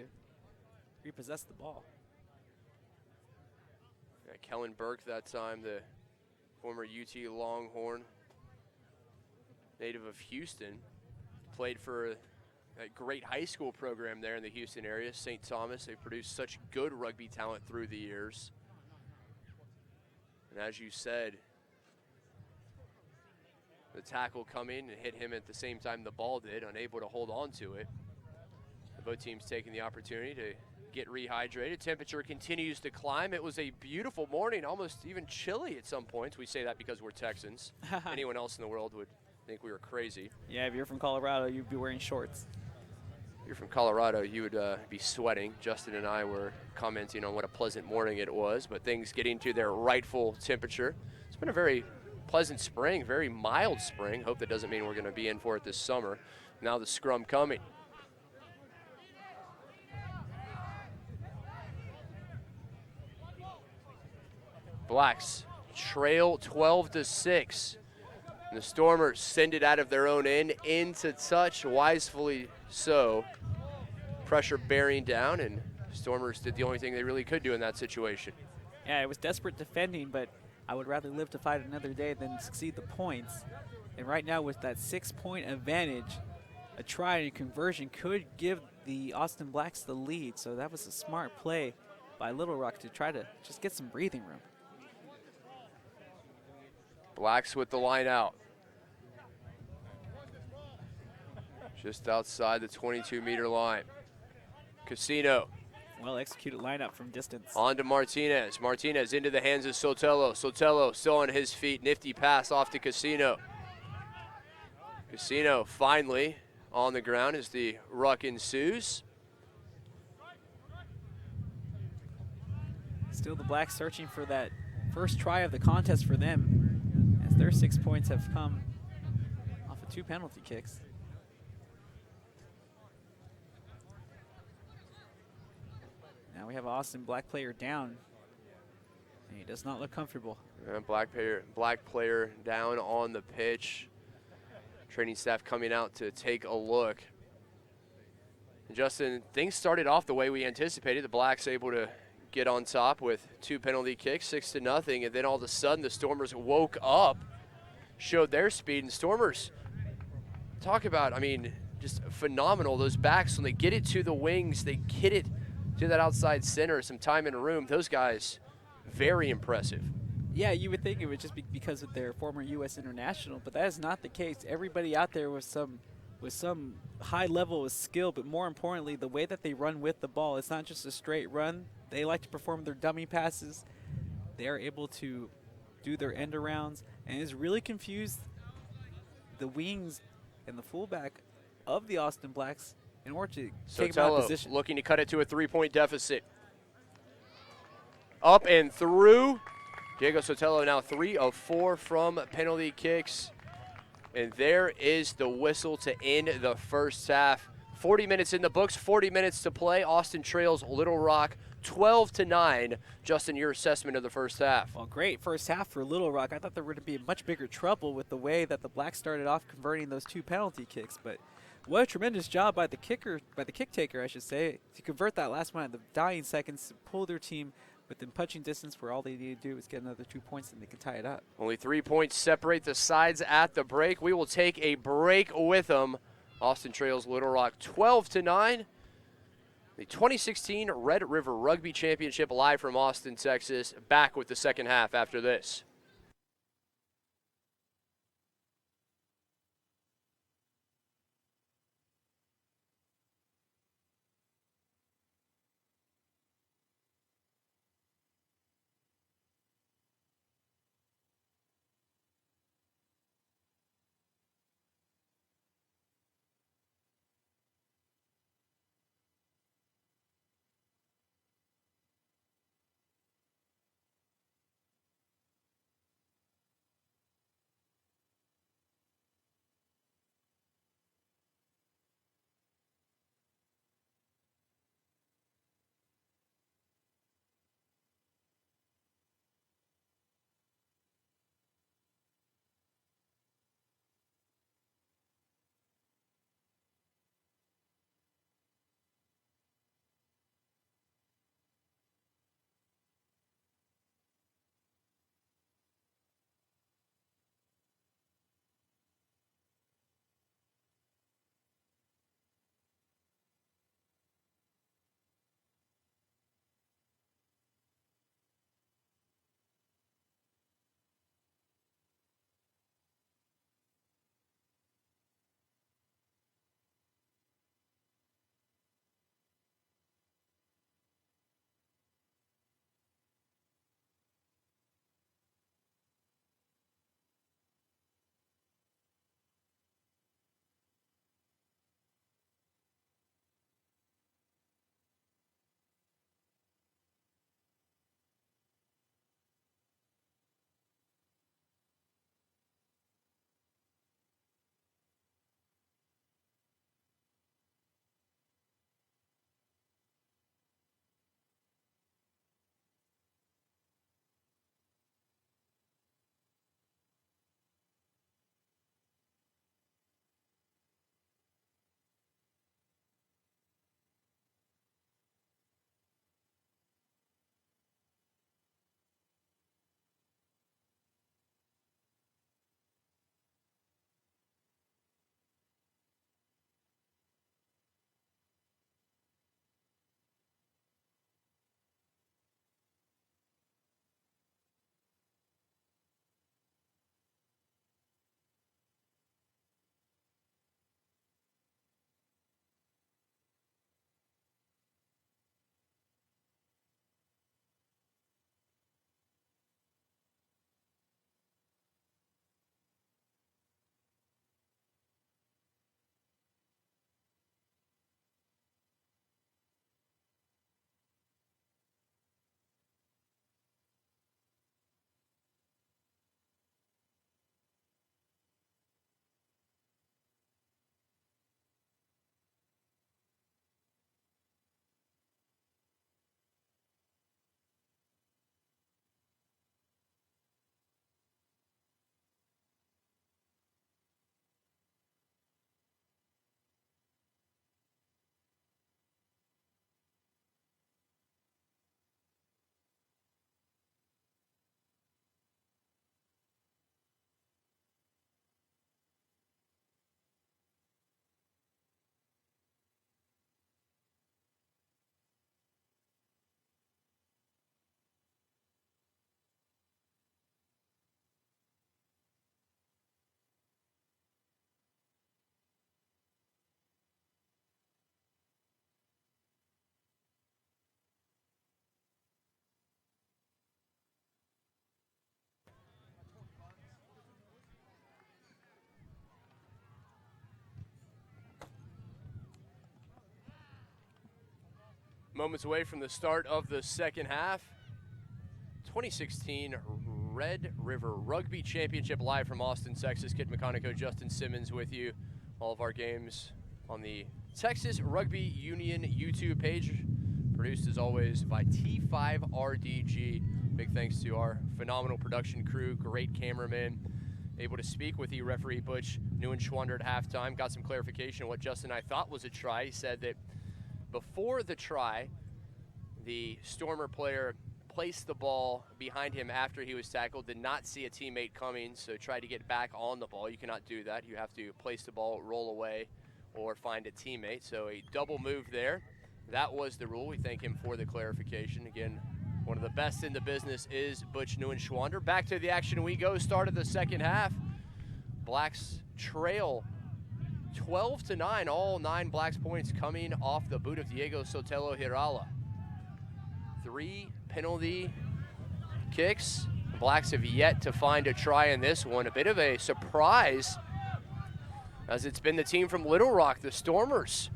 repossess the ball. Yeah, Kellen Burke that time, the former UT Longhorn, native of Houston, played for a great high school program there in the Houston area, St. Thomas. They produced such good rugby talent through the years. And as you said, the tackle coming and hit him at the same time the ball did, unable to hold on to it. Both teams taking the opportunity to get rehydrated. Temperature continues to climb. It was a beautiful morning, almost even chilly at some points. We say that because we're Texans. Anyone else in the world would think we were crazy. Yeah, if you're from Colorado, you'd be wearing shorts. If you're from Colorado, you would be sweating. Justin and I were commenting on what a pleasant morning it was, but things getting to their rightful temperature. It's been a very pleasant spring, very mild spring. Hope that doesn't mean we're going to be in for it this summer. Now the scrum coming. Blacks trail 12-6. And the Stormers send it out of their own end into touch, wisely so. Pressure bearing down, and Stormers did the only thing they really could do in that situation. Yeah, it was desperate defending, but I would rather live to fight another day than succeed the points. And right now with that 6-point advantage, a try and conversion could give the Austin Blacks the lead. So that was a smart play by Little Rock to try to just get some breathing room. Blacks with the line out. Just outside the 22-meter line. Casino. Well executed lineup from distance. On to Martinez. Martinez into the hands of Sotelo. Sotelo still on his feet. Nifty pass off to Casino. Casino finally on the ground as the ruck ensues. Still the Blacks searching for that first try of the contest for them, as their 6 points have come off of 2 penalty kicks. Now we have Austin Black player down. And he does not look comfortable. Black player down on the pitch. Training staff coming out to take a look. And Justin, things started off the way we anticipated. The Blacks able to get on top with 2 penalty kicks, 6-0, and then all of a sudden the Stormers woke up, showed their speed, and Stormers, talk about, I mean, just phenomenal. Those backs, when they get it to the wings, they get it to that outside center, some time in room. Those guys, very impressive. Yeah, you would think it would just be because of their former U.S. international, but that is not the case. Everybody out there with some with some high level of skill, but more importantly, the way that they run with the ball. It's not just a straight run. They like to perform their dummy passes. They are able to do their end arounds, and it's really confused the wings and the fullback of the Austin Blacks in order to take them out of Sotelo position. looking to cut it to a 3-point deficit. Up and through. Diego Sotelo now 3 of 4 from penalty kicks. And there is the whistle to end the first half. 40 minutes in the books, 40 minutes to play. Austin trails Little Rock 12-9. Justin, your assessment of the first half. Well, great first half for Little Rock. I thought they were going to be in much bigger trouble with the way that the Blacks started off converting those 2 penalty kicks. But what a tremendous job by the kick taker, I should say, to convert that last one at the dying seconds to pull their team within punching distance where all they need to do is get another 2 points and they can tie it up. Only 3 points separate the sides at the break. We will take a break with them. Austin trails Little Rock 12-9. The 2016 Red River Rugby Championship live from Austin, Texas. Back with the second half after this. Moments away from the start of the second half. 2016 Red River Rugby Championship live from Austin, Texas. Kit McConico, Justin Simmons with you. All of our games on the Texas Rugby Union YouTube page. Produced as always by T5RDG. Big thanks to our phenomenal production crew, great cameraman. Able to speak with the referee Butch Neuenschwander at halftime. Got some clarification on what Justin and I thought was a try. He said that before the try, the Stormer player placed the ball behind him after he was tackled, did not see a teammate coming, so tried to get back on the ball. You cannot do that. You have to place the ball, roll away, or find a teammate. So a double move there. That was the rule. We thank him for the clarification. Again, one of the best in the business is Butch Neuenschwander. Back to the action we go. Start of the second half. Blacks trail 12-9. All 9 Blacks points coming off the boot of Diego Sotelo Hirala. 3 penalty kicks. The Blacks have yet to find a try in this one. A bit of a surprise, as it's been the team from Little Rock, the Stormers,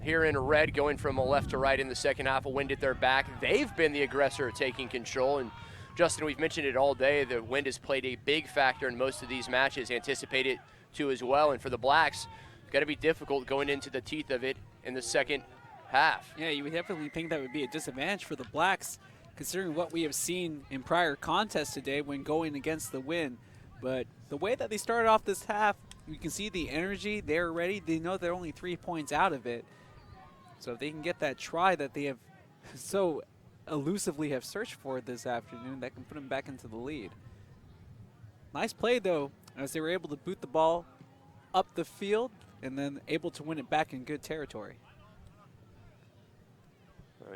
here in red, going from left to right in the second half. A wind at their back. They've been the aggressor taking control. And Justin, we've mentioned it all day. The wind has played a big factor in most of these matches. Anticipate it to as well. And for the Blacks, it's got to be difficult going into the teeth of it in the second half. Yeah, you would definitely think that would be a disadvantage for the Blacks, considering what we have seen in prior contests today when going against the wind. But the way that they started off this half, you can see the energy. They're ready. They know they're only 3 points out of it. So if they can get that try that they have so elusively have searched for this afternoon, that can put them back into the lead. Nice play, though, as they were able to boot the ball up the field and then able to win it back in good territory.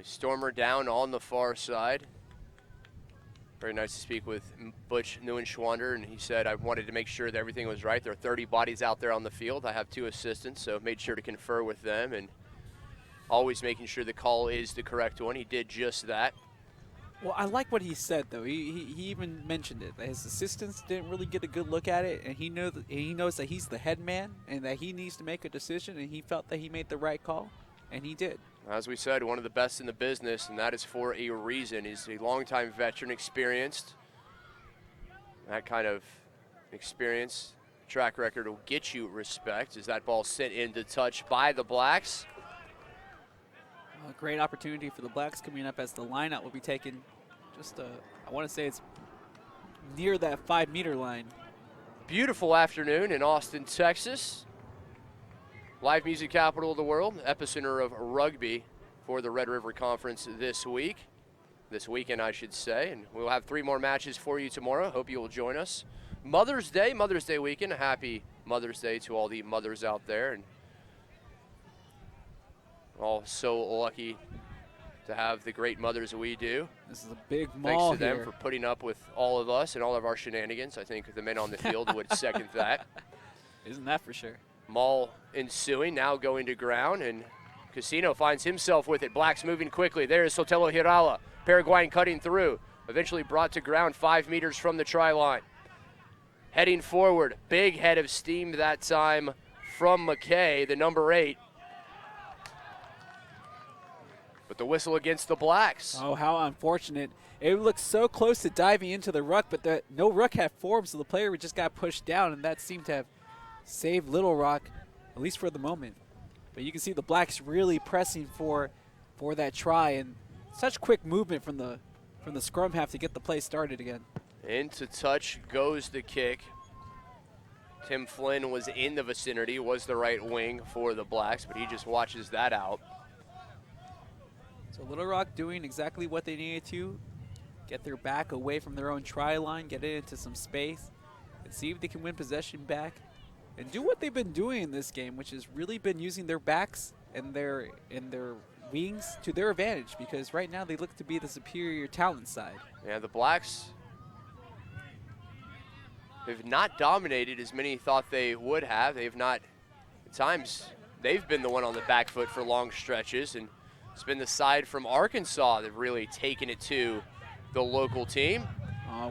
Stormer down on the far side. Very nice to speak with Butch Neuenschwander, and he said, I wanted to make sure that everything was right. There are 30 bodies out there on the field. I have 2 assistants, so made sure to confer with them, and always making sure the call is the correct one. He did just that. Well, I like what he said, though. He even mentioned it, that his assistants didn't really get a good look at it, and he knows that he's the head man and that he needs to make a decision, and he felt that he made the right call, and he did. As we said, one of the best in the business, and that is for a reason. He's a longtime veteran, experienced. That kind of experience, track record will get you respect, as that ball sent into touch by the Blacks. A great opportunity for the Blacks coming up, as the lineup will be taken just, I want to say it's near that 5-meter line. Beautiful afternoon in Austin, Texas. Live music capital of the world, epicenter of rugby for the Red River Conference this weekend, I should say. And we'll have 3 more matches for you tomorrow. Hope you will join us. Mother's Day weekend. A happy Mother's Day to all the mothers out there. And all so lucky to have the great mothers that we do. This is a big mall Thanks to them here for putting up with all of us and all of our shenanigans. I think the men on the field would second that. Isn't that for sure? Maul ensuing, now going to ground, and Casino finds himself with it. Blacks moving quickly. There's Sotelo Hirala. Paraguayan cutting through. Eventually brought to ground 5 meters from the try line. Heading forward. Big head of steam that time from McKay, the number 8. But the whistle against the Blacks. Oh, how unfortunate. It looked so close to diving into the ruck, but no ruck had formed, so the player just got pushed down, and that seemed to have saved Little Rock, at least for the moment. But you can see the Blacks really pressing for that try, and such quick movement from the scrum half to get the play started again. Into touch goes the kick. Tim Flynn was in the vicinity, was the right wing for the Blacks, but he just watches that out. So Little Rock doing exactly what they needed to, get their back away from their own try line, get it into some space, and see if they can win possession back, and do what they've been doing in this game, which has really been using their backs and their wings to their advantage, because right now they look to be the superior talent side. Yeah, the Blacks have not dominated as many thought they would have. They've not, at times, they've been the one on the back foot for long stretches, and it's been the side from Arkansas that have really taken it to the local team.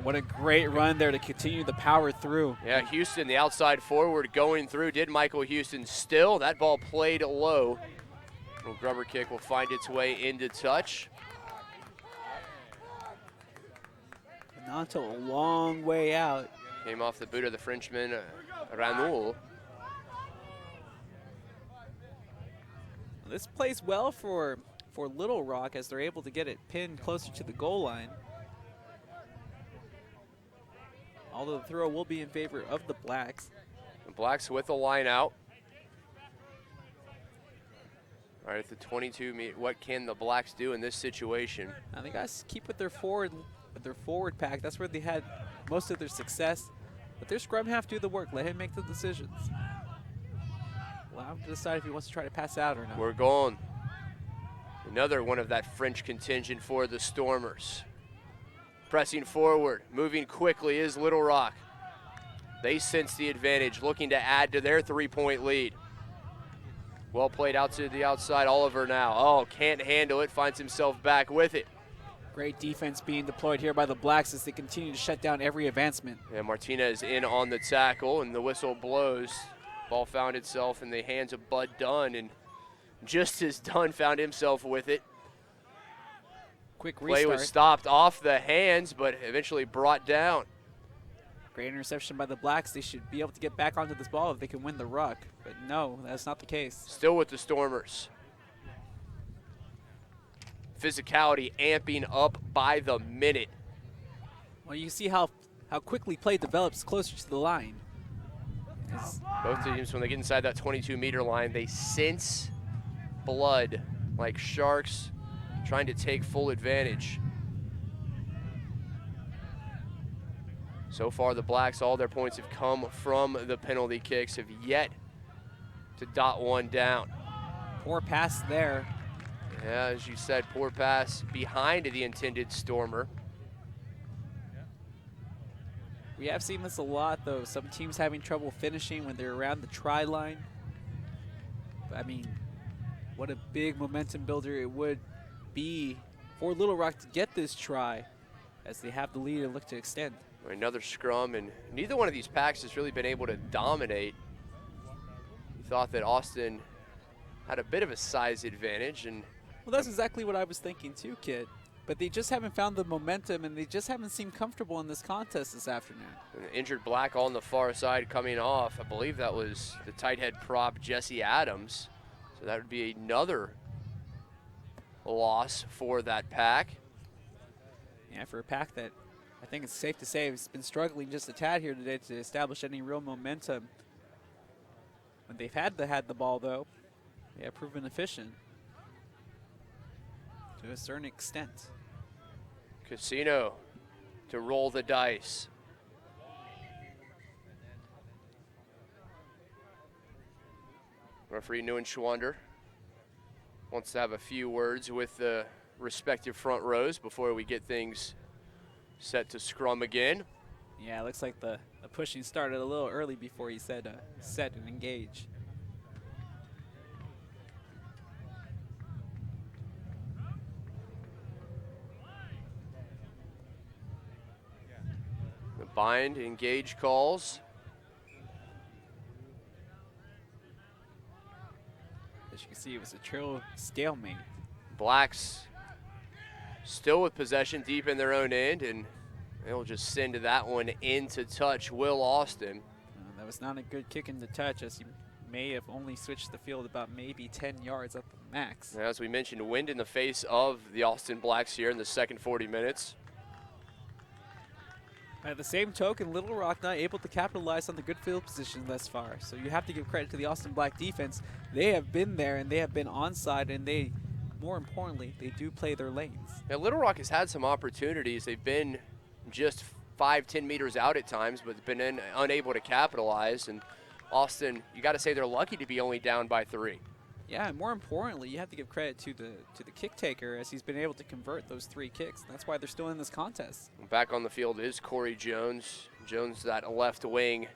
What a great run there to continue the power through. Yeah, Houston, the outside forward going through. Did Michael Houston still? That ball played low. Little grubber kick will find its way into touch. Not a long way out. Came off the boot of the Frenchman, Ranul. This plays well for Little Rock as they're able to get it pinned closer to the goal line. Although the throw will be in favor of the Blacks. The Blacks with the line out. All right, at the 22 meter, what can the Blacks do in this situation? Now they guys keep with their forward pack. That's where they had most of their success. But their scrum half do the work. Let him make the decisions. Allow him to decide if he wants to try to pass out or not. We're going. Another one of that French contingent for the Stormers. Pressing forward, moving quickly is Little Rock. They sense the advantage, looking to add to their 3-point lead. Well played out to the outside, Oliver now. Oh, can't handle it, finds himself back with it. Great defense being deployed here by the Blacks as they continue to shut down every advancement. And Martinez in on the tackle, and the whistle blows. Ball found itself in the hands of Bud Dunn, and just as Dunn found himself with it, Quick play restart. was stopped off the hands, but eventually brought down. Great interception by the Blacks. They should be able to get back onto this ball if they can win the ruck. But no, that's not the case. Still with the Stormers. Physicality amping up by the minute. Well, you see how quickly play develops closer to the line. Both teams, when they get inside that 22-meter line, they sense blood like sharks trying to take full advantage. So far, the Blacks, all their points have come from the penalty kicks, have yet to dot one down. Poor pass there. Yeah, as you said, poor pass behind the intended Stormer. We have seen this a lot, though. Some teams having trouble finishing when they're around the try line. But, I mean, what a big momentum builder it would be for Little Rock to get this try as they have the lead and look to extend. Another scrum, and neither one of these packs has really been able to dominate. You thought that Austin had a bit of a size advantage, and well, that's exactly what I was thinking too, Kid. But they just haven't found the momentum, and they just haven't seemed comfortable in this contest this afternoon. an injured Black on the far side coming off. I believe that was the tight head prop, Jesse Adams. So that would be another loss for that pack. Yeah, for a pack that I think it's safe to say has been struggling just a tad here today to establish any real momentum. When they've had the ball, though, they have proven efficient to a certain extent. Casino to roll the dice. Referee Nguyen Schwander wants to have a few words with the respective front rows before we get things set to scrum again. Yeah, it looks like the pushing started a little early before he said set and engage. The bind, engage calls. As you can see, it was a true stalemate. Blacks still with possession deep in their own end, and they'll just send that one into touch. Will Austin. That was not a good kick into touch, as he may have only switched the field about maybe 10 yards at the max. As we mentioned, wind in the face of the Austin Blacks here in the second 40 minutes. At the same token, Little Rock not able to capitalize on the good field position thus far. So you have to give credit to the Austin Black defense. They have been there and they have been onside, and they, more importantly, they do play their lanes. Now, Little Rock has had some opportunities. They've been just 5-10 meters out at times, but been unable to capitalize. And Austin, you got to say they're lucky to be only down by 3. Yeah, and more importantly, you have to give credit to the kick taker, as he's been able to convert those 3 kicks. That's why they're still in this contest. Back on the field is Corey Jones. Jones, that left wing.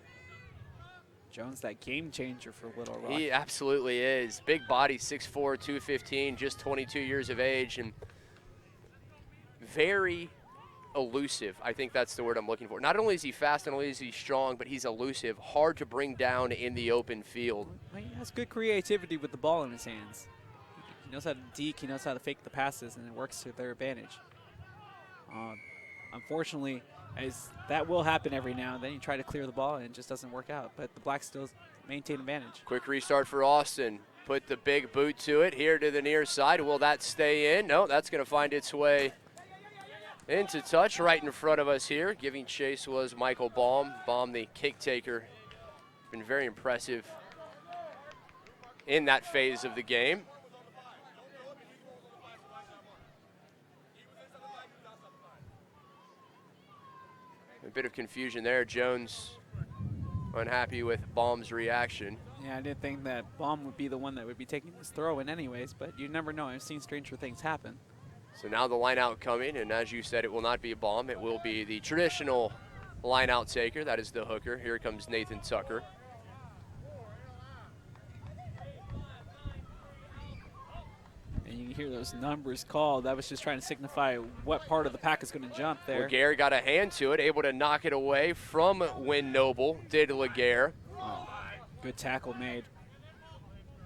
Jones, that game changer for Little Rock. He absolutely is. Big body, 6'4", 215, just 22 years of age, and very elusive. I think that's the word I'm looking for. Not only is he fast, not only is he strong, but he's elusive, hard to bring down in the open field. He has good creativity with the ball in his hands. He He knows how to deke. He knows how to fake the passes, and it works to their advantage. Unfortunately, as that will happen every now and then, you try to clear the ball, and it just doesn't work out. But the Blacks still maintain advantage. Quick restart for Austin. Put the big boot to it here to the near side. Will that stay in? No, that's going to find its way into touch right in front of us here. Giving chase was Michael Baum. Baum, the kick taker, been very impressive in that phase of the game. A bit of confusion there. Jones unhappy with Baum's reaction. Yeah, I didn't think that Baum would be the one that would be taking this throw in anyways, but you never know. I've seen stranger things happen. So now the line out coming, and as you said, it will not be a Baum. It will be the traditional line out taker. That is the hooker. Here comes Nathan Tucker. And you can hear those numbers called. That was just trying to signify what part of the pack is going to jump there. Laguerre got a hand to it, able to knock it away from Wynn Noble, did Laguerre. Oh, good tackle made.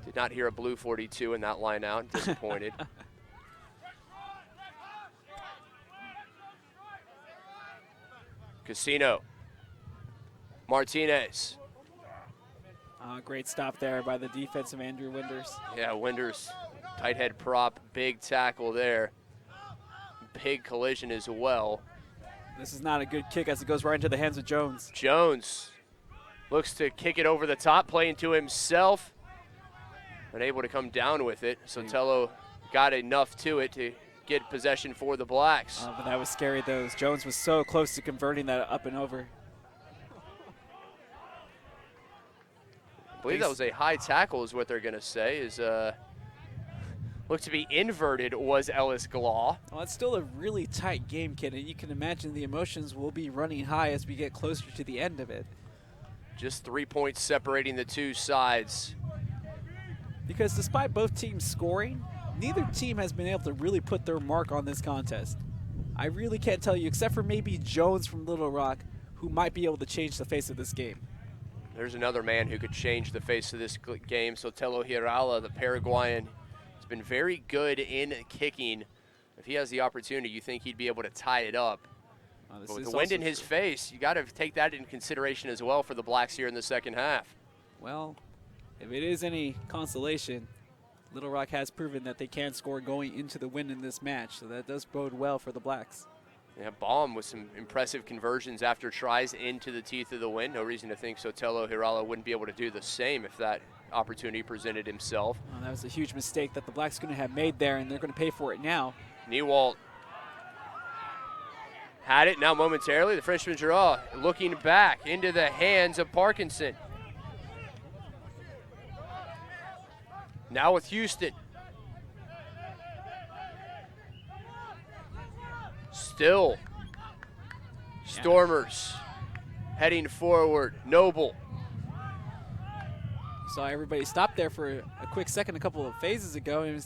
Did not hear a blue 42 in that line out, disappointed. Casino. Martinez. Great stop there by the defensive Andrew Winders. Yeah, Winders, tight head prop, big tackle there. Big collision as well. This is not a good kick as it goes right into the hands of Jones. Jones looks to kick it over the top, playing to himself. Unable to come down with it. Sotelo got enough to it to get possession for the Blacks. But that was scary though. Jones was so close to converting that up and over. I believe that was a high tackle is what they're going to say. Looked to be inverted was Ellis Glaw. Well, it's still a really tight game, kid, and you can imagine the emotions will be running high as we get closer to the end of it. Just 3 points separating the two sides. Because despite both teams scoring, neither team has been able to really put their mark on this contest. I really can't tell you, except for maybe Jones from Little Rock, who might be able to change the face of this game. There's another man who could change the face of this game. Sotelo Hirala, the Paraguayan, has been very good in kicking. If he has the opportunity, you think he'd be able to tie it up. But with the wind in his face, you got to take that into consideration as well for the Blacks here in the second half. Well, if it is any consolation, Little Rock has proven that they can score going into the wind in this match, so that does bode well for the Blacks. Yeah, Baum with some impressive conversions after tries into the teeth of the wind. No reason to think Sotelo Hirala wouldn't be able to do the same if that opportunity presented himself. Well, that was a huge mistake that the Blacks are going to have made there, and they're going to pay for it now. Newalt had it now momentarily. The Frenchman Giroux looking back into the hands of Parkinson. Now with Houston. Still, Stormers heading forward. Noble. You saw everybody stop there for a quick second a couple of phases ago, and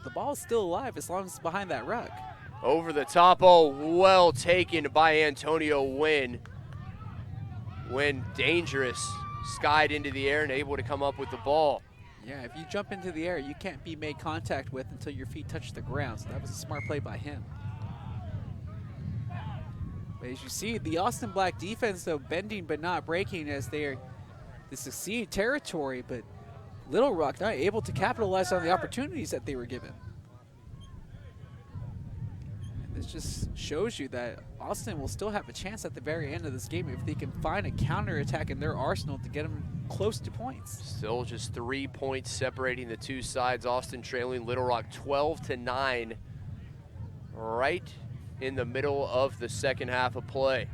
the ball is still alive as long as it's behind that ruck. Over the top, oh, well taken by Antonio Wynn. Wynn dangerous, skied into the air and able to come up with the ball. Yeah, if you jump into the air, you can't be made contact with until your feet touch the ground, so that was a smart play by him. But as you see, the Austin Black defense, though, bending but not breaking as they succeed territory, but Little Rock not able to capitalize on the opportunities that they were given. And this just shows you that Austin will still have a chance at the very end of this game if they can find a counterattack in their arsenal to get them close to points. Still just 3 points separating the two sides. Austin trailing Little Rock 12-9 right in the middle of the second half of play.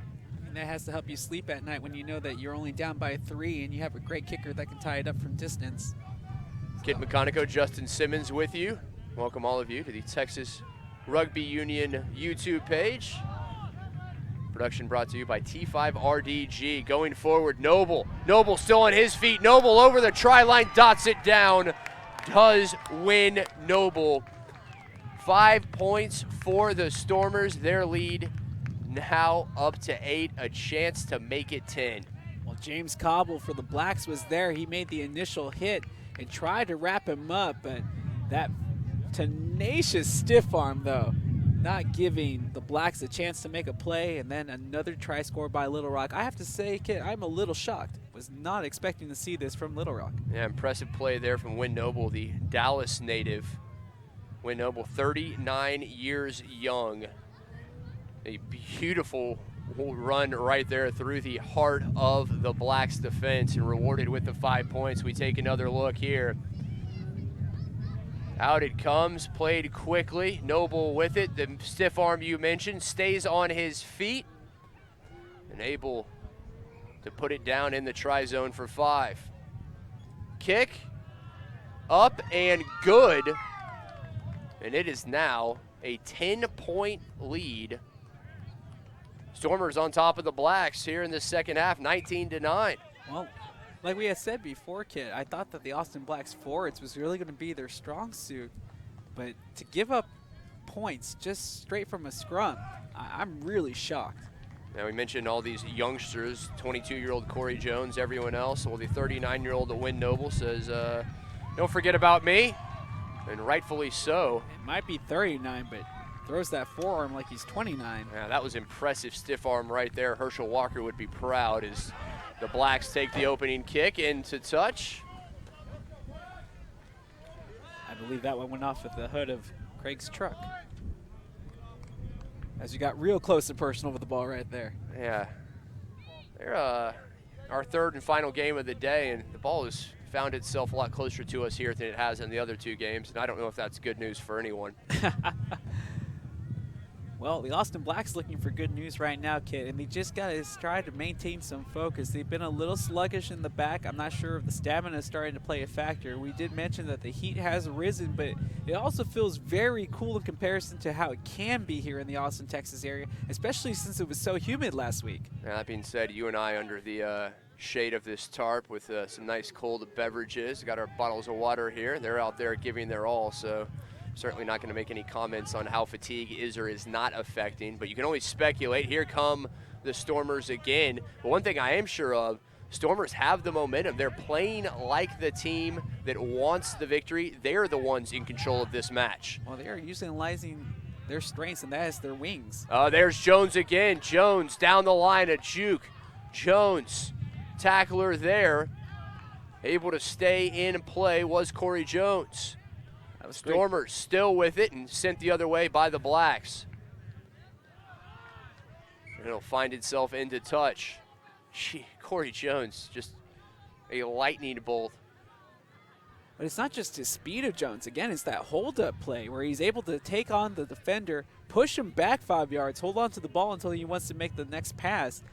And that has to help you sleep at night when you know that you're only down by 3 and you have a great kicker that can tie it up from distance. Kid Meconico, Justin Simmons with you. Welcome all of you to the Texas Rugby Union YouTube page. Production brought to you by T5RDG. Going forward, Noble. Noble still on his feet. Noble over the try line, dots it down. Does win Noble. 5 points for the Stormers. Their lead now up to 8. A chance to make it 10. Well, James Cobble for the Blacks was there. He made the initial hit and tried to wrap him up, but that Tenacious stiff arm, though. Not giving the Blacks a chance to make a play, and then another try scored by Little Rock. I have to say, kid, I'm a little shocked. Was not expecting to see this from Little Rock. Yeah, impressive play there from Win Noble, the Dallas native. Win Noble, 39 years young. A beautiful run right there through the heart of the Blacks defense and rewarded with the 5 points. We take another look here. Out it comes, played quickly. Noble with it. The stiff arm you mentioned stays on his feet and able to put it down in the try zone for 5. Kick, up and good. And it is now a 10-point lead. Stormers on top of the Blacks here in the second half, 19-9. Well, like we had said before, kid, I thought that the Austin Blacks forwards was really going to be their strong suit. But to give up points just straight from a scrum, I'm really shocked. Now we mentioned all these youngsters, 22-year-old Corey Jones, everyone else. Well, the 39-year-old Win Noble says, don't forget about me, and rightfully so. It might be 39, but throws that forearm like he's 29. Yeah, that was impressive stiff arm right there. Herschel Walker would be proud as the Blacks take the opening kick into touch. I believe that one went off at the hood of Craig's truck. As you got real close and personal with the ball right there. Yeah. They're our third and final game of the day, and the ball has found itself a lot closer to us here than it has in the other 2 games, and I don't know if that's good news for anyone. Well, the Austin Blacks looking for good news right now, kid, and they just got to try to maintain some focus. They've been a little sluggish in the back. I'm not sure if the stamina is starting to play a factor. We did mention that the heat has risen, but it also feels very cool in comparison to how it can be here in the Austin, Texas area, especially since it was so humid last week. Now, that being said, you and I under the shade of this tarp with some nice cold beverages. Got our bottles of water here. They're out there giving their all, so certainly not going to make any comments on how fatigue is or is not affecting, but you can always speculate. Here come the Stormers again. But one thing I am sure of, Stormers have the momentum. They're playing like the team that wants the victory. They're the ones in control of this match. Well, they are utilizing their strengths, and that is their wings. There's Jones again. Jones down the line, a juke. Jones, tackler there. Able to stay in play was Corey Jones. Stormers still with it and sent the other way by the Blacks. And it'll find itself into touch. Corey Jones, just a lightning bolt. But it's not just his speed of Jones. Again, it's that hold-up play where he's able to take on the defender, push him back 5 yards, hold on to the ball until he wants to make the next pass.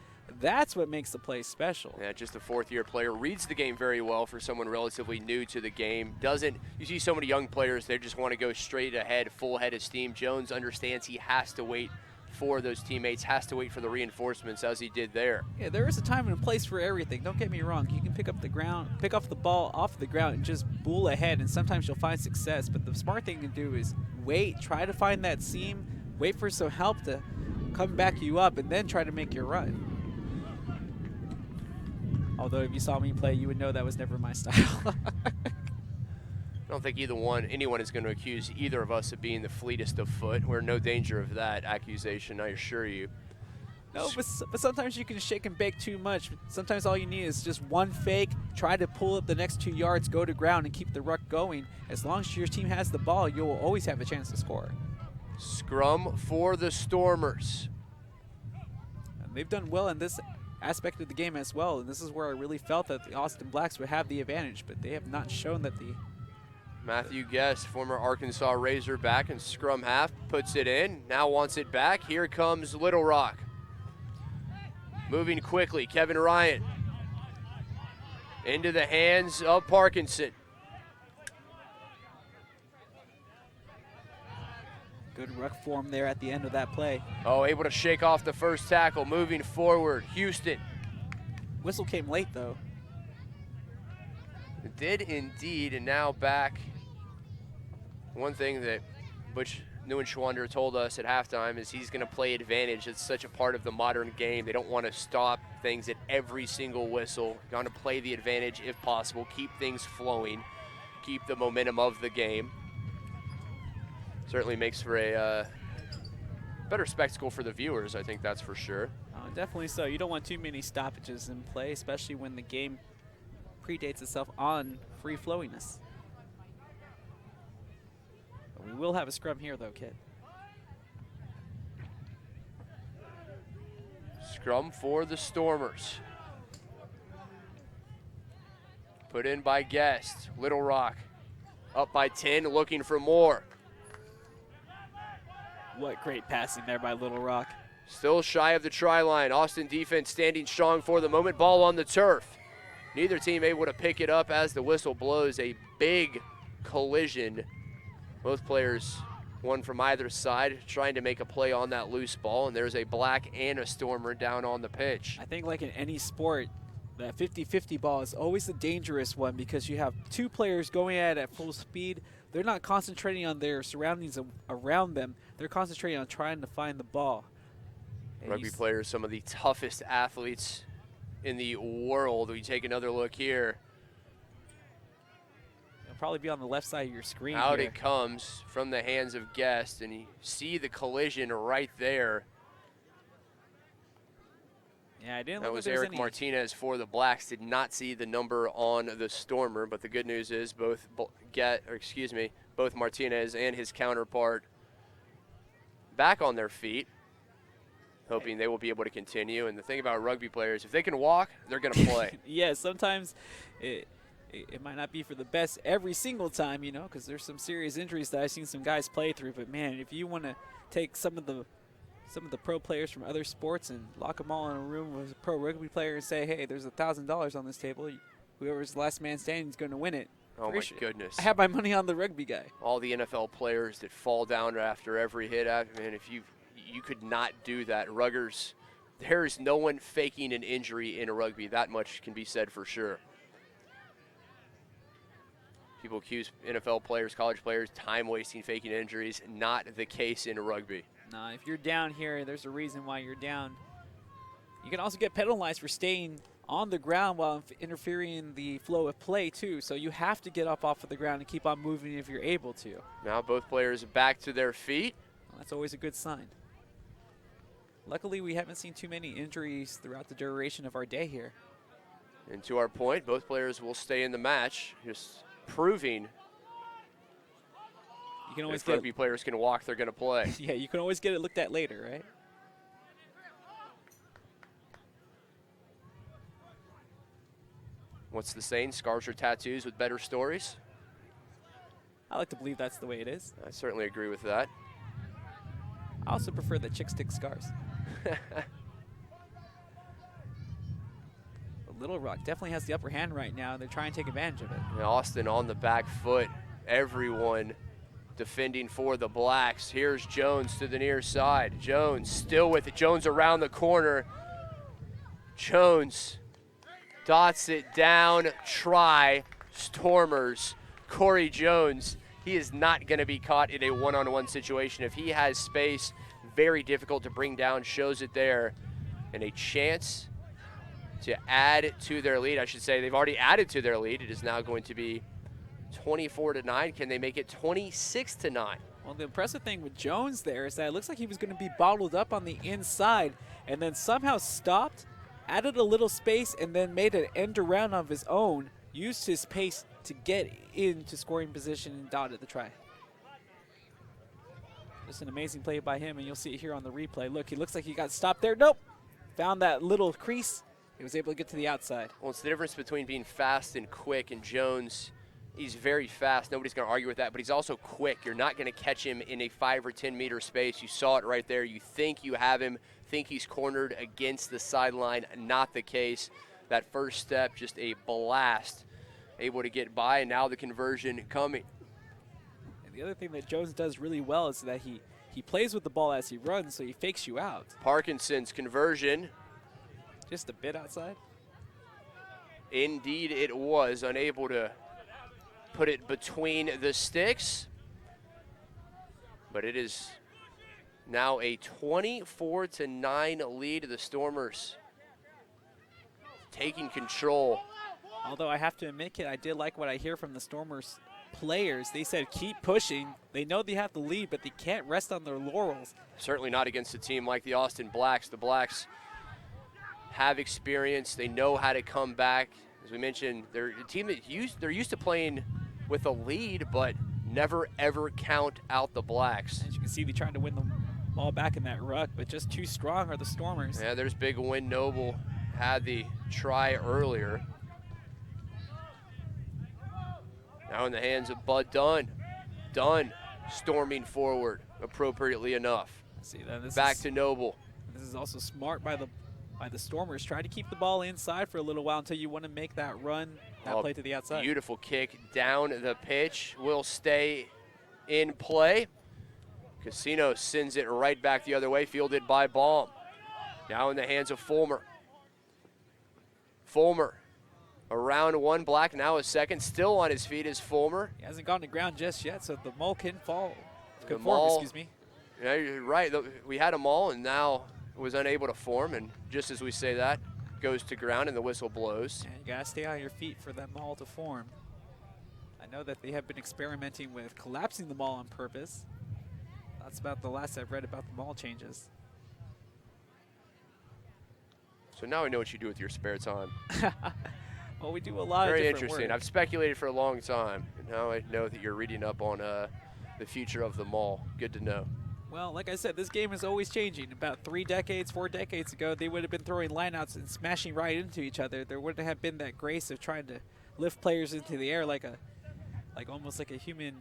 That's what makes the play special. Yeah, just a 4th-year player. Reads the game very well for someone relatively new to the game. You see so many young players, they just want to go straight ahead, full head of steam. Jones understands he has to wait for those teammates, has to wait for the reinforcements as he did there. Yeah, there is a time and a place for everything. Don't get me wrong. You can pick up the ball off the ground and just bull ahead, and sometimes you'll find success. But the smart thing to do is wait, try to find that seam, wait for some help to come back you up, and then try to make your run. Although if you saw me play, you would know that was never my style. I don't think anyone is going to accuse either of us of being the fleetest of foot. We're in no danger of that accusation, I assure you. No, but sometimes you can shake and bake too much. Sometimes all you need is just one fake, try to pull up the next 2 yards, go to ground, and keep the ruck going. As long as your team has the ball, you will always have a chance to score. Scrum for the Stormers. And they've done well in this aspect of the game as well, and this is where I really felt that the Austin Blacks would have the advantage, but they have not shown that the... Matthew Guest, former Arkansas Razorback and scrum half, puts it in, now wants it back. Here comes Little Rock. Moving quickly, Kevin Ryan. Into the hands of Parkinson. Good ruck form there at the end of that play. Able to shake off the first tackle, moving forward. Houston. Whistle came late, though. It did indeed, and now back. One thing that Butch Neuenschwander told us at halftime is he's going to play advantage. It's such a part of the modern game. They don't want to stop things at every single whistle. Going to play the advantage if possible, keep things flowing, keep the momentum of the game. Certainly makes for a better spectacle for the viewers, I think that's for sure. Definitely so. You don't want too many stoppages in play, especially when the game predates itself on free flowiness. But we will have a scrum here, though, Kit. Scrum for the Stormers. Put in by Guest. Little Rock up by 10, looking for more. What great passing there by Little Rock. Still shy of the try line. Austin defense standing strong for the moment. Ball on the turf. Neither team able to pick it up as the whistle blows. A big collision. Both players, one from either side, trying to make a play on that loose ball, and there's a Black and a Stormer down on the pitch. I think like in any sport, that 50-50 ball is always the dangerous one because you have two players going at full speed. They're not concentrating on their surroundings around them. They're concentrating on trying to find the ball. And Rugby players, some of the toughest athletes in the world. We take another look here. It'll probably be on the left side of your screen. Out here. it comes from the hands of Guest, and you see the collision right there. Yeah, I didn't. That was Eric Martinez for the Blacks. Did not see the number on the Stormer, but the good news is both Martinez and his counterpart back on their feet, hoping they will be able to continue. And the thing about rugby players, if they can walk, they're going to play. Yeah, sometimes it might not be for the best every single time, you know, because there's some serious injuries that I've seen some guys play through. But man, if you want to take some of the pro players from other sports and lock them all in a room with a pro rugby player and say, hey, there's $1,000 on this table. Whoever's the last man standing is going to win it. Oh, my goodness. I have my money on the rugby guy. All the NFL players that fall down after every hit. Man, if you could not do that. Ruggers, there is no one faking an injury in a rugby. That much can be said for sure. People accuse NFL players, college players, time-wasting, faking injuries. Not the case in rugby. Nah, if you're down here, there's a reason why you're down. You can also get penalized for staying on the ground while interfering in the flow of play, too. So you have to get up off of the ground and keep on moving if you're able to. Now both players back to their feet. Well, that's always a good sign. Luckily, we haven't seen too many injuries throughout the duration of our day here. And to our point, both players will stay in the match, just proving you can always if rugby players can walk, they're going to play. Yeah, you can always get it looked at later, right? What's the saying? Scars or tattoos with better stories? I like to believe that's the way it is. I certainly agree with that. I also prefer the chick stick scars. Little Rock definitely has the upper hand right now. They're trying to take advantage of it. And Austin on the back foot. Everyone defending for the Blacks. Here's Jones to the near side. Jones still with it. Jones around the corner. Jones dots it down. Try. Stormers. Corey Jones. He is not going to be caught in a one-on-one situation. If he has space, very difficult to bring down. Shows it there. And a chance to add to their lead. I should say they've already added to their lead. It is now going to be 24-9. Can they make it 26-9? Well, the impressive thing with Jones there is that it looks like he was going to be bottled up on the inside and then somehow stopped, added a little space, and then made an end around of his own, used his pace to get into scoring position and dotted the try. Just an amazing play by him, and you'll see it here on the replay. Look, he looks like he got stopped there. Nope. Found that little crease. He was able to get to the outside. Well, it's the difference between being fast and quick, and Jones, he's very fast. Nobody's going to argue with that, but he's also quick. You're not going to catch him in a 5 or 10 meter space. You saw it right there. You think you have him, think he's cornered against the sideline. Not the case. That first step, just a blast. Able to get by, and now the conversion coming. And the other thing that Jones does really well is that he plays with the ball as he runs, so he fakes you out. Parkinson's conversion. Just a bit outside. Indeed it was. Unable to put it between the sticks. But it is now a 24-9 lead. The Stormers taking control. Although I have to admit, Kid, I did like what I hear from the Stormers players. They said keep pushing. They know they have to lead, but they can't rest on their laurels. Certainly not against a team like the Austin Blacks. The Blacks have experience. They know how to come back. As we mentioned, they're a team that they're used to playing with a lead, but never ever count out the Blacks. As you can see, they tried to win the ball back in that ruck, but just too strong are the Stormers. Yeah, there's big win. Noble had the try earlier. Now in the hands of Bud Dunn. Dunn storming forward appropriately enough. See that back to Noble. This is also smart by the Stormers. Try to keep the ball inside for a little while until you want to make that run, that play to the outside. Beautiful kick down the pitch. Will stay in play. Casino sends it right back the other way, fielded by Baum. Now in the hands of Fulmer. Fulmer around one, Black now a second. Still on his feet is Fulmer. He hasn't gone to ground just yet, so the maul can fall. The form, maul, excuse me. Yeah, you're right. We had a maul and now was unable to form, and just as we say that, goes to ground and the whistle blows. And you gotta stay on your feet for that maul to form. I know that they have been experimenting with collapsing the maul on purpose. That's about the last I've read about the maul changes. So now I know what you do with your spare time. Well, we do a lot Very of different interesting. work. I've speculated for a long time, and now I know that you're reading up on the future of the maul. Good to know. Well, like I said, this game is always changing. About 4 decades ago, they would have been throwing lineouts and smashing right into each other. There wouldn't have been that grace of trying to lift players into the air like almost like a human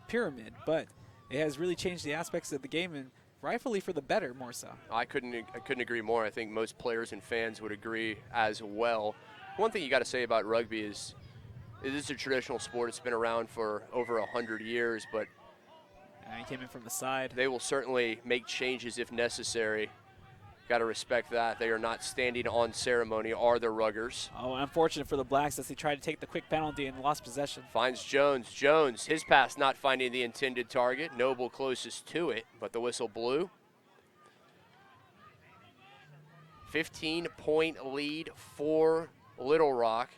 pyramid. But it has really changed the aspects of the game, and rightfully for the better, more so. I couldn't agree more. I think most players and fans would agree as well. One thing you got to say about rugby is it is a traditional sport. It's been around for over 100 years, but He came in from the side. they will certainly make changes if necessary. Got to respect that. They are not standing on ceremony, are the Ruggers. Oh, unfortunate for the Blacks as they tried to take the quick penalty and lost possession. Finds Jones. Jones, his pass not finding the intended target. Noble closest to it, but the whistle blew. 15-point lead for Little Rock.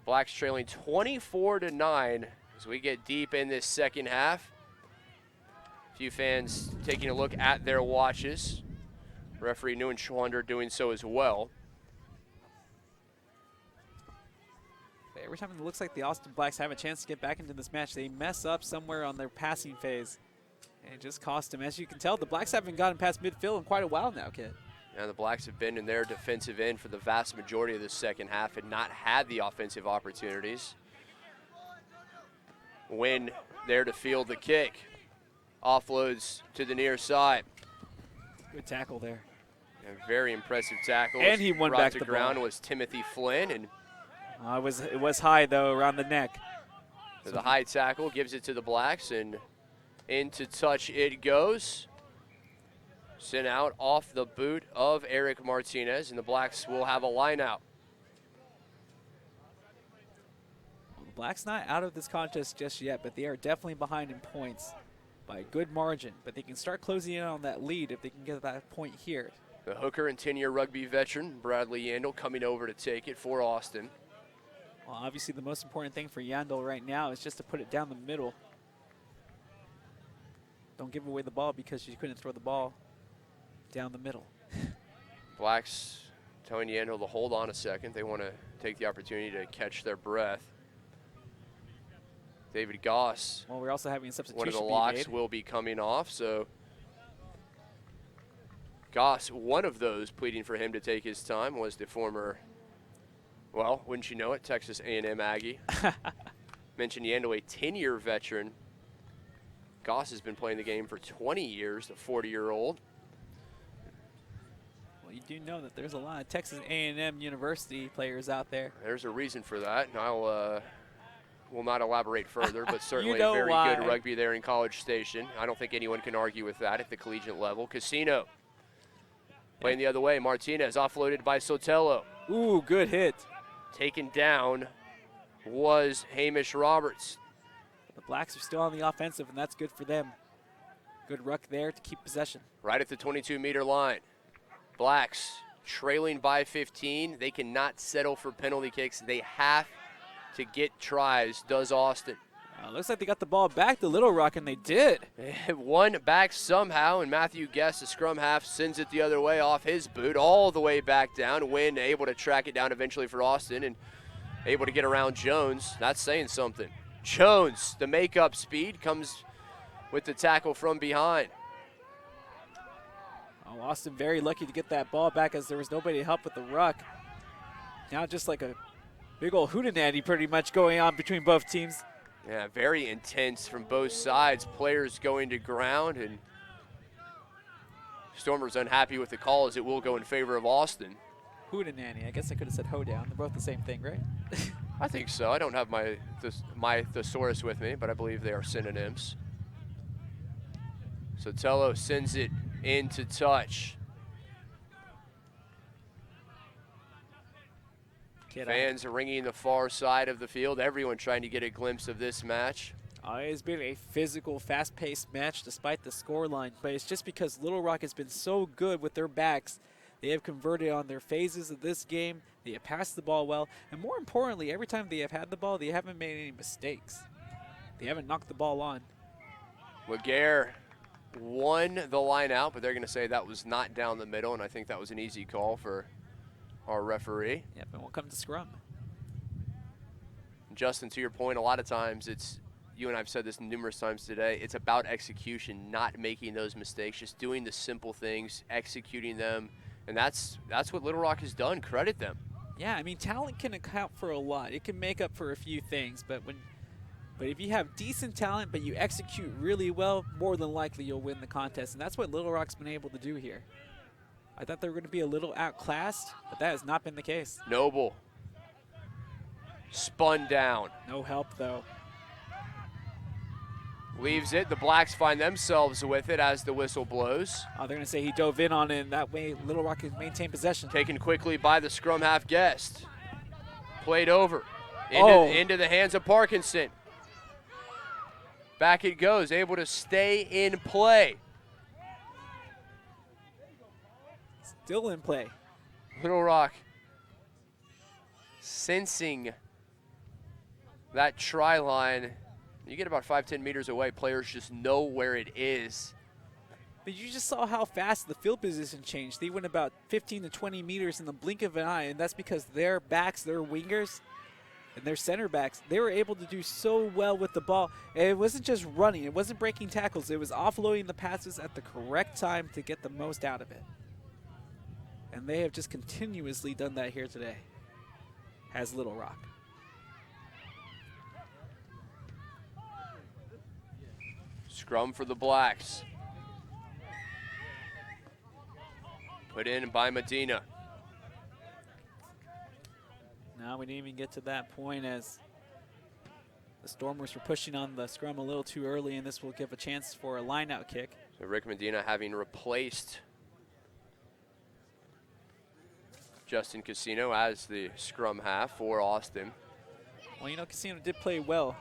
Blacks trailing 24-9 as we get deep in this second half. A few fans taking a look at their watches. Referee Nguyen Schwander doing so as well. Every time it looks like the Austin Blacks have a chance to get back into this match, they mess up somewhere on their passing phase. And it just cost them. As you can tell, the Blacks haven't gotten past midfield in quite a while now, kid. And the Blacks have been in their defensive end for the vast majority of the second half and not had the offensive opportunities. Win there to field the kick. Offloads to the near side. Good tackle there. A very impressive tackle. And he won brought back to the ground ball. was Timothy Flynn, and It was high, though, around the neck. so the high tackle gives it to the Blacks, and into touch it goes. Sent out off the boot of Eric Martinez, and the Blacks will have a line out. Well, the Blacks not out of this contest just yet, but they are definitely behind in points by a good margin. But they can start closing in on that lead if they can get that point here. The hooker and 10-year rugby veteran, Bradley Yandel, coming over to take it for Austin. Well, obviously the most important thing for Yandel right now is just to put it down the middle. Don't give away the ball because you couldn't throw the ball down the middle. Blacks telling Yandel to hold on a second. They want to take the opportunity to catch their breath. David Goss, Well, we're also having a substitution one of the being locks, made. will be coming off. So Goss, one of those pleading for him to take his time, was the former, well, wouldn't you know it, Texas A&M Aggie. Mentioned Yandel, a 10-year veteran. Goss has been playing the game for 20 years, the 40-year-old. Well, you do know that there's a lot of Texas A&M University players out there. There's a reason for that, and I'll will not elaborate further, but certainly know a very why. good rugby there in College Station. I don't think anyone can argue with that at the collegiate level. Casino playing the other way. Martinez offloaded by Sotelo. Ooh, good hit. Taken down was Hamish Roberts. The Blacks are still on the offensive, and that's good for them. Good ruck there to keep possession. Right at the 22-meter line. Blacks trailing by 15. They cannot settle for penalty kicks. They have to get tries, does Austin. Looks like they got the ball back to Little Rock, and they did. One back somehow, and Matthew Guest, the scrum half, sends it the other way off his boot, all the way back down. Wynn able to track it down eventually for Austin and able to get around Jones. That's saying something. Jones, the makeup speed, comes with the tackle from behind. Oh, Austin very lucky to get that ball back as there was nobody to help with the ruck. Now just like a big old hootenanny pretty much going on between both teams. Yeah, very intense from both sides. Players going to ground, and Stormers unhappy with the call as it will go in favor of Austin. Hootenanny. I guess I could have said hoedown. They're both the same thing, right? I think so. I don't have my thesaurus with me, but I believe they are synonyms. Sotelo sends it into touch. Fans are ringing the far side of the field. Everyone trying to get a glimpse of this match. It's been a physical, fast-paced match despite the scoreline, but it's just because Little Rock has been so good with their backs. They have converted on their phases of this game. They have passed the ball well, and more importantly, every time they have had the ball, they haven't made any mistakes. They haven't knocked the ball on. Laguerre won the line out, but they're going to say that was not down the middle, and I think that was an easy call for our referee. Yep, and we'll come to scrum. Justin, to your point, a lot of times it's, you and I have said this numerous times today, it's about execution, not making those mistakes, just doing the simple things, executing them, and that's what Little Rock has done. Credit them. Yeah, I mean, talent can account for a lot. It can make up for a few things, but if you have decent talent but you execute really well, more than likely you'll win the contest, and that's what Little Rock's been able to do here. I thought they were going to be a little outclassed, but that has not been the case. Noble spun down. No help, though. Leaves it. The Blacks find themselves with it as the whistle blows. They're going to say he dove in on it, and that way Little Rock can maintain possession. Taken quickly by the scrum half Guest. Played over. Into the hands of Parkinson. Back it goes. Able to stay in play. Still in play. Little Rock sensing that try line. You get about 5-10 meters away, players just know where it is. But you just saw how fast the field position changed. They went about 15 to 20 meters in the blink of an eye, and that's because their backs, their wingers, and their center backs, they were able to do so well with the ball. And it wasn't just running. It wasn't breaking tackles. It was offloading the passes at the correct time to get the most out of it. And they have just continuously done that here today as Little Rock. Scrum for the Blacks. Put in by Medina. Now we didn't even get to that point as the Stormers were pushing on the scrum a little too early, and this will give a chance for a line-out kick. So Rick Medina having replaced Justin Casino as the scrum half for Austin. Well, you know, Casino did play well.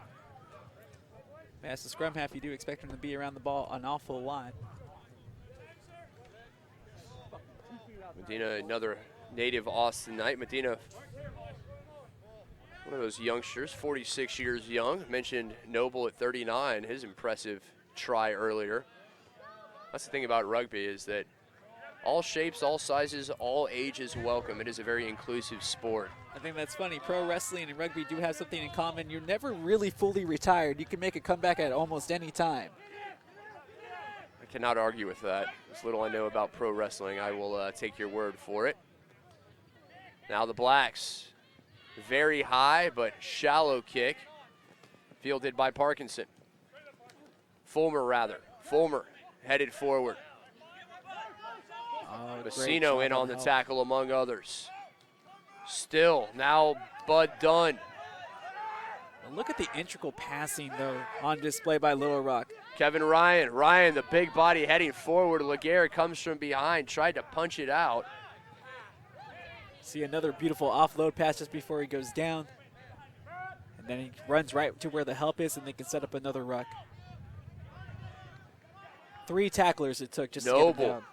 As the scrum half, you do expect him to be around the ball an awful lot. Medina, another native Austinite. Medina, one of those youngsters, 46 years young. Mentioned Noble at 39, his impressive try earlier. That's the thing about rugby is that all shapes, all sizes, all ages welcome. It is a very inclusive sport. I think that's funny. Pro wrestling and rugby do have something in common. You're never really fully retired. You can make a comeback at almost any time. I cannot argue with that. As little I know about pro wrestling, I will take your word for it. Now the Blacks, very high but shallow kick, fielded by Parkinson. Fulmer headed forward. Vecino in on the tackle among others. Still, now Bud Dunn. Look at the integral passing, though, on display by Little Rock. Kevin Ryan, the big body heading forward. Laguerre comes from behind, tried to punch it out. See another beautiful offload pass just before he goes down. And then he runs right to where the help is, and they can set up another ruck. 3 tacklers it took just to get him down.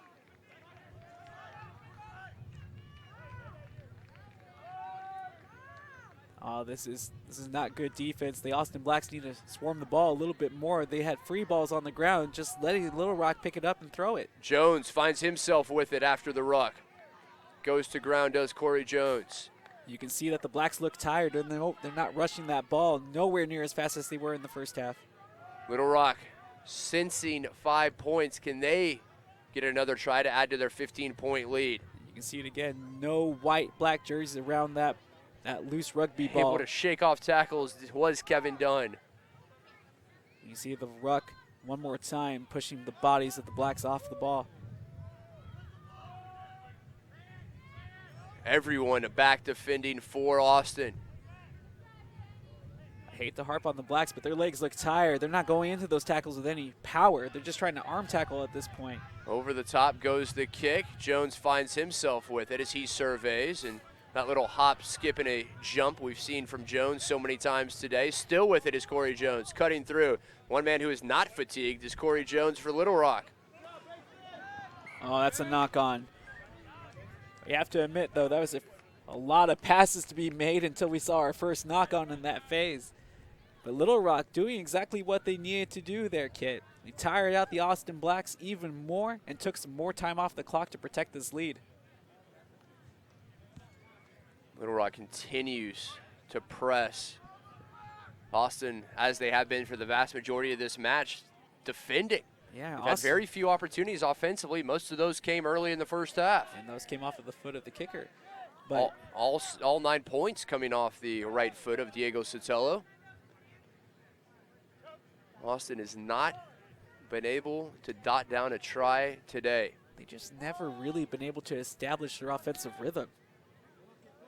Oh, this is not good defense. The Austin Blacks need to swarm the ball a little bit more. They had free balls on the ground, just letting Little Rock pick it up and throw it. Jones finds himself with it after the ruck. Goes to ground, does Corey Jones. You can see that the Blacks look tired, and they're not rushing that ball nowhere near as fast as they were in the first half. Little Rock sensing 5 points. Can they get another try to add to their 15-point lead? You can see it again. No white-black jerseys around that loose rugby ball. Able to shake off tackles was Kevin Dunn. You see the ruck one more time, pushing the bodies of the Blacks off the ball. Everyone back defending for Austin. I hate to harp on the Blacks, but their legs look tired. They're not going into those tackles with any power. They're just trying to arm tackle at this point. Over the top goes the kick. Jones finds himself with it as he surveys, and that little hop, skip, and a jump we've seen from Jones so many times today. Still with it is Corey Jones, cutting through. One man who is not fatigued is Corey Jones for Little Rock. Oh, that's a knock-on. You have to admit, though, that was a lot of passes to be made until we saw our first knock-on in that phase. But Little Rock doing exactly what they needed to do there, Kit. They tired out the Austin Blacks even more and took some more time off the clock to protect this lead. Little Rock continues to press. Austin, as they have been for the vast majority of this match, defending. Yeah, They've had very few opportunities offensively. Most of those came early in the first half. And those came off of the foot of the kicker. But all 9 points coming off the right foot of Diego Sotelo. Austin has not been able to dot down a try today. They just never really been able to establish their offensive rhythm.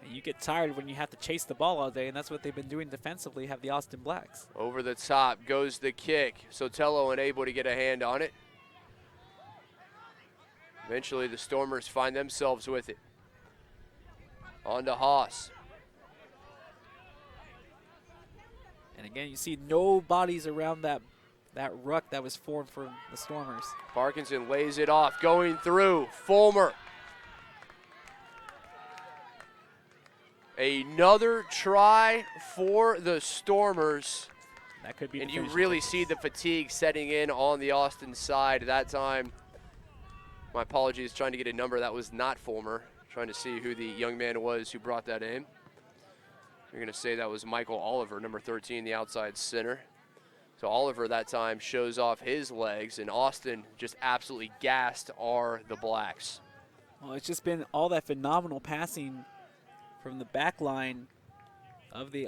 And you get tired when you have to chase the ball all day, and that's what they've been doing defensively, have the Austin Blacks. Over the top goes the kick. Sotelo unable to get a hand on it. Eventually the Stormers find themselves with it. On to Haas. And again, you see no bodies around that ruck that was formed for the Stormers. Parkinson lays it off, going through. Fulmer. Another try for the Stormers. That could be. And you really see the fatigue setting in on the Austin side that time. My apologies, trying to get a number. That was not Fulmer. Trying to see who the young man was who brought that in. You're going to say that was Michael Oliver, number 13, the outside center. So Oliver that time shows off his legs, and Austin just absolutely gassed are the Blacks. Well, it's just been all that phenomenal passing from the back line of the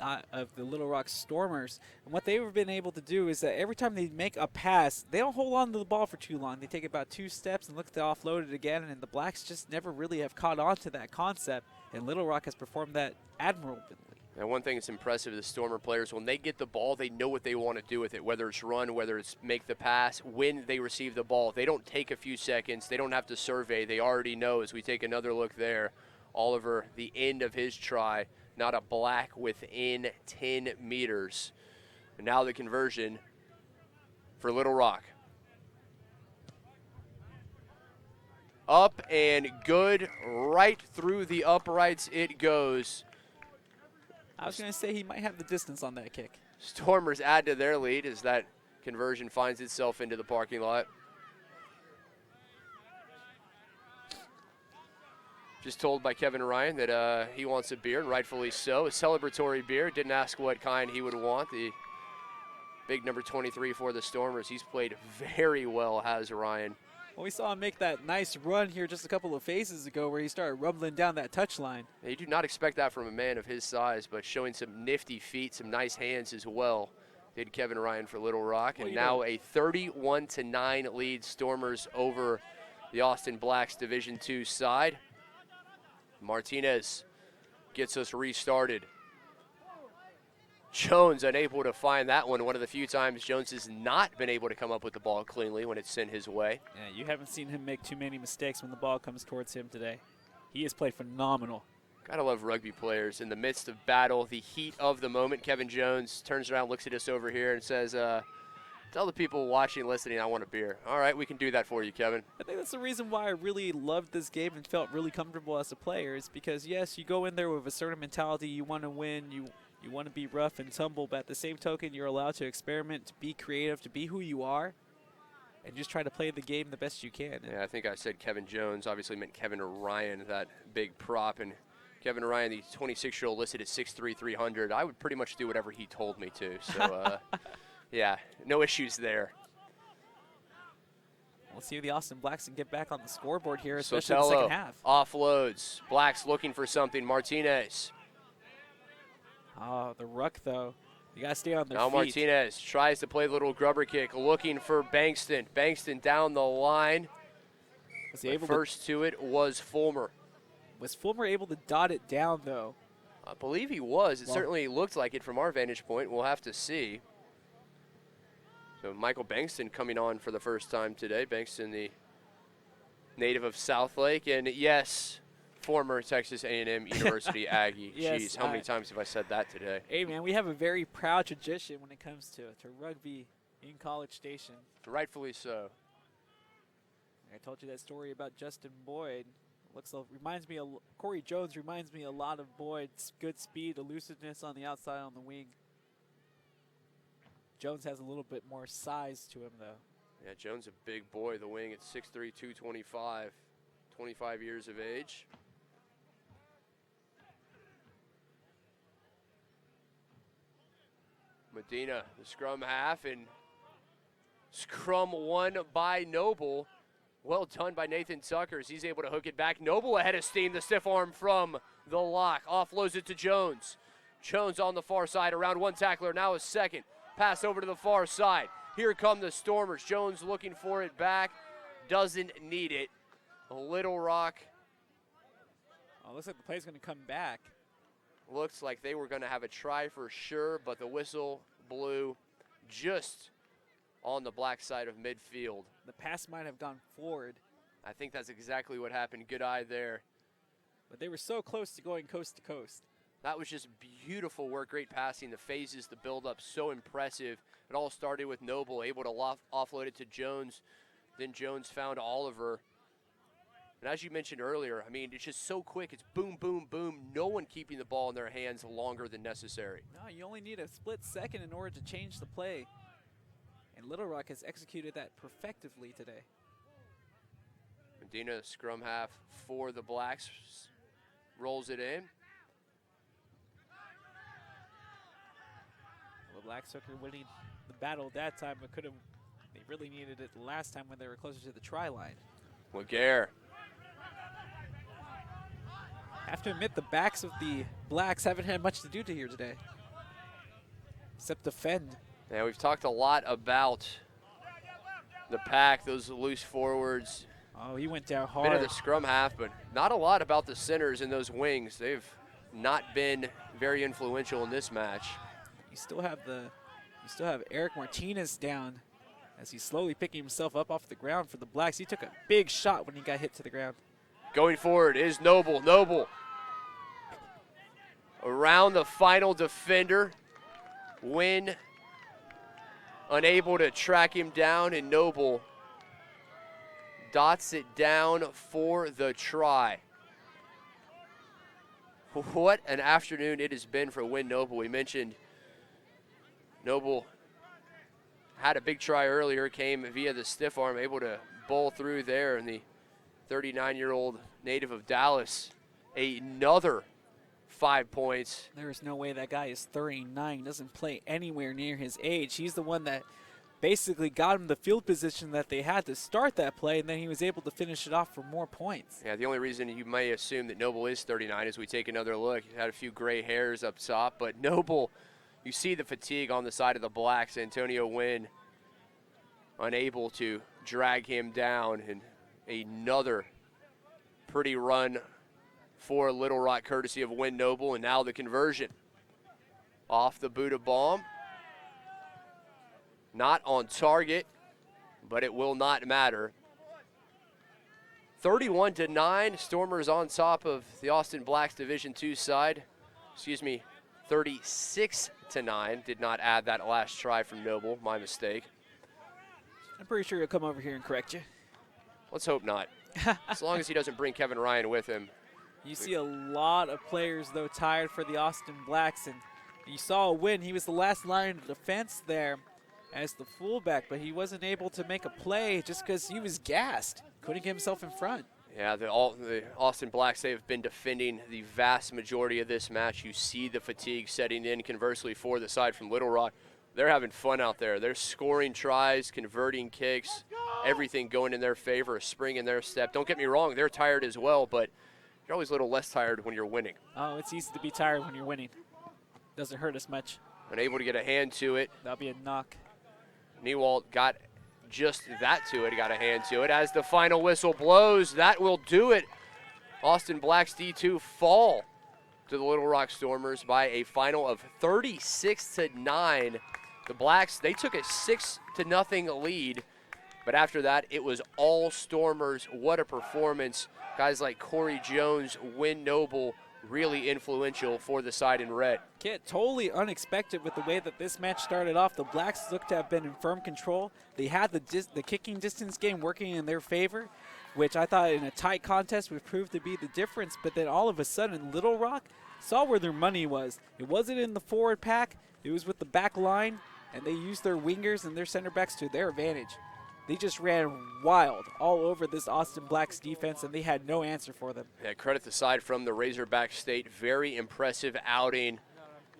Little Rock Stormers. And what they've been able to do is that every time they make a pass, they don't hold on to the ball for too long. They take about 2 steps and look to offload it again, and the Blacks just never really have caught on to that concept, and Little Rock has performed that admirably. And one thing that's impressive is the Stormer players, when they get the ball, they know what they want to do with it, whether it's run, whether it's make the pass, when they receive the ball. They don't take a few seconds. They don't have to survey. They already know. As we take another look there, Oliver, the end of his try, not a Black within 10 meters. And now the conversion for Little Rock. Up and good, right through the uprights it goes. I was going to say he might have the distance on that kick. Stormers add to their lead as that conversion finds itself into the parking lot. Just told by Kevin Ryan that he wants a beer, and rightfully so. A celebratory beer. Didn't ask what kind he would want. The big number 23 for the Stormers. He's played very well, has Ryan. Well, we saw him make that nice run here just a couple of phases ago where he started rumbling down that touch line. You do not expect that from a man of his size, but showing some nifty feet, some nice hands as well, did Kevin Ryan for Little Rock. And now a 31-9 lead, Stormers over the Austin Blacks Division II side. Martinez gets us restarted. Jones unable to find that one of the few times Jones has not been able to come up with the ball cleanly when it's sent his way. Yeah, you haven't seen him make too many mistakes when the ball comes towards him today. He has played phenomenal. Gotta love rugby players. In the midst of battle, the heat of the moment, Kevin Jones turns around, looks at us over here and says, tell the people watching, listening, I want a beer. All right, we can do that for you, Kevin. I think that's the reason why I really loved this game and felt really comfortable as a player is because, yes, you go in there with a certain mentality. You want to win. You You want to be rough and tumble, but at the same token, you're allowed to experiment, to be creative, to be who you are, and just try to play the game the best you can. Yeah, I think I said Kevin Jones. Obviously meant Kevin Ryan, that big prop. And Kevin Ryan, the 26-year-old, listed at 6'3", 300. I would pretty much do whatever he told me to. So, yeah, no issues there. We'll see if the Austin Blacks can get back on the scoreboard here, especially in the Sotelo second half. offloads. Blacks looking for something. Martinez. Oh, the ruck, though. You got to stay on their Now feet. Martinez tries to play the little grubber kick, looking for Bankston. Bankston down the line. Was he able First to it was Fulmer. Was Fulmer able to dot it down, though? I believe he was. It Well, certainly looked like it from our vantage point. We'll have to see. So Michael Bankston coming on for the first time today. Bankston, the native of Southlake, and yes, former Texas A&M University Aggie. Yes, Jeez, how many times have I said that today? Hey, man, we have a very proud tradition when it comes to rugby in College Station. Rightfully so. I told you that story about Justin Boyd. Reminds me of Corey Jones. Reminds me a lot of Boyd's good speed, elusiveness on the outside on the wing. Jones has a little bit more size to him, though. Yeah, Jones a big boy. The wing at 6'3", 225, 25 years of age. Medina, the scrum half, and scrum won by Noble. Well done by Nathan Tuckers. He's able to hook it back. Noble ahead of steam. The stiff arm from the lock. Offloads it to Jones. Jones on the far side. Around one tackler. Now a second. Pass over to the far side. Here come the Stormers. Jones looking for it back. Doesn't need it. Little Rock. Oh, looks like the play's going to come back. Looks like they were going to have a try for sure, but the whistle blew just on the black side of midfield. The pass might have gone forward. I think that's exactly what happened. Good eye there. But they were so close to going coast to coast. That was just beautiful work, great passing. The phases, the build-up, so impressive. It all started with Noble, able to offload it to Jones. Then Jones found Oliver. And as you mentioned earlier, I mean, it's just so quick. It's boom, boom, boom. No one keeping the ball in their hands longer than necessary. No, you only need a split second in order to change the play. And Little Rock has executed that perfectively today. Medina, scrum half for the Blacks, rolls it in. The Blacks took winning the battle that time, but they really needed it last time when they were closer to the try line. Laguerre. I have to admit, the backs of the Blacks haven't had much to do here today, except defend. Yeah, we've talked a lot about the pack, those loose forwards. Oh, he went down Bit hard. of the scrum half, but not a lot about the centers and those wings. They've not been very influential in this match. You still have Eric Martinez down as he's slowly picking himself up off the ground for the Blacks. He took a big shot when he got hit to the ground. Going forward is Noble. Noble around the final defender. Wynn unable to track him down, and Noble dots it down for the try. What an afternoon it has been for Wynn Noble. We mentioned Noble had a big try earlier, came via the stiff arm, able to bowl through there, and the 39-year-old native of Dallas, another 5 points. There is no way that guy is 39, doesn't play anywhere near his age. He's the one that basically got him the field position that they had to start that play, and then he was able to finish it off for more points. Yeah, the only reason you may assume that Noble is 39 is we take another look. He had a few gray hairs up top, but Noble, you see the fatigue on the side of the Blacks. Antonio Wynn unable to drag him down, and another pretty run for Little Rock courtesy of Wynn Noble, and now the conversion. Off the Buddha bomb. Not on target, but it will not matter. 31-9, Stormers on top of the Austin Blacks Division II side. 36-9. Did not add that last try from Noble, my mistake. I'm pretty sure he'll come over here and correct you. Let's hope not. As long as he doesn't bring Kevin Ryan with him. You see a lot of players, though, tired for the Austin Blacks, and You saw a win. He was the last line of defense there as the fullback, but he wasn't able to make a play just because he was gassed. Couldn't get himself in front. Yeah, the Austin Blacks, they have been defending the vast majority of this match. You see the fatigue setting in. Conversely, for the side from Little Rock, they're having fun out there. They're scoring tries, converting kicks, everything going in their favor, a spring in their step. Don't get me wrong, they're tired as well, but you're always a little less tired when you're winning. Oh, it's easy to be tired when you're winning. Doesn't hurt as much. Unable to get a hand to it. That'll be a knock. Newalt got just that to it, got a hand to it. As the final whistle blows, that will do it. Austin Blacks D2 fall to the Little Rock Stormers by a final of 36-9. The Blacks, they took a 6-0 lead, but after that, it was all Stormers. What a performance. Guys like Corey Jones, Wynn Noble, really influential for the side in red. Kit, totally unexpected with the way that this match started off. The Blacks looked to have been in firm control. They had the kicking distance game working in their favor, which I thought in a tight contest would prove to be the difference. But then all of a sudden, Little Rock saw where their money was. It wasn't in the forward pack. It was with the back line, and they used their wingers and their center backs to their advantage. They just ran wild all over this Austin Blacks defense, and they had no answer for them. Yeah, credit the side from the Razorback State. Very impressive outing.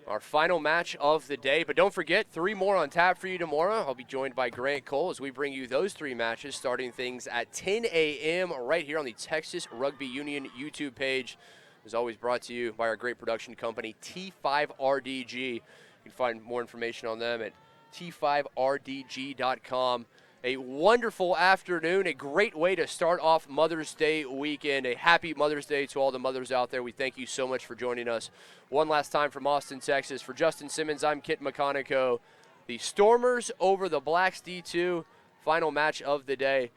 Our final match of the day, but don't forget, 3 more on tap for you tomorrow. I'll be joined by Grant Cole as we bring you those 3 matches, starting things at 10 a.m. right here on the Texas Rugby Union YouTube page. As always, brought to you by our great production company, T5RDG. You can find more information on them at T5RDG.com. A wonderful afternoon, a great way to start off Mother's Day weekend. A happy Mother's Day to all the mothers out there. We thank you so much for joining us. One last time from Austin, Texas. For Justin Simmons, I'm Kit McConico. The Stormers over the Blacks D2, final match of the day.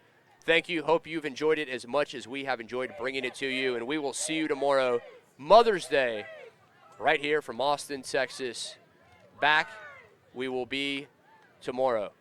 Thank you. Hope you've enjoyed it as much as we have enjoyed bringing it to you. And we will see you tomorrow, Mother's Day, right here from Austin, Texas. Back we will be tomorrow.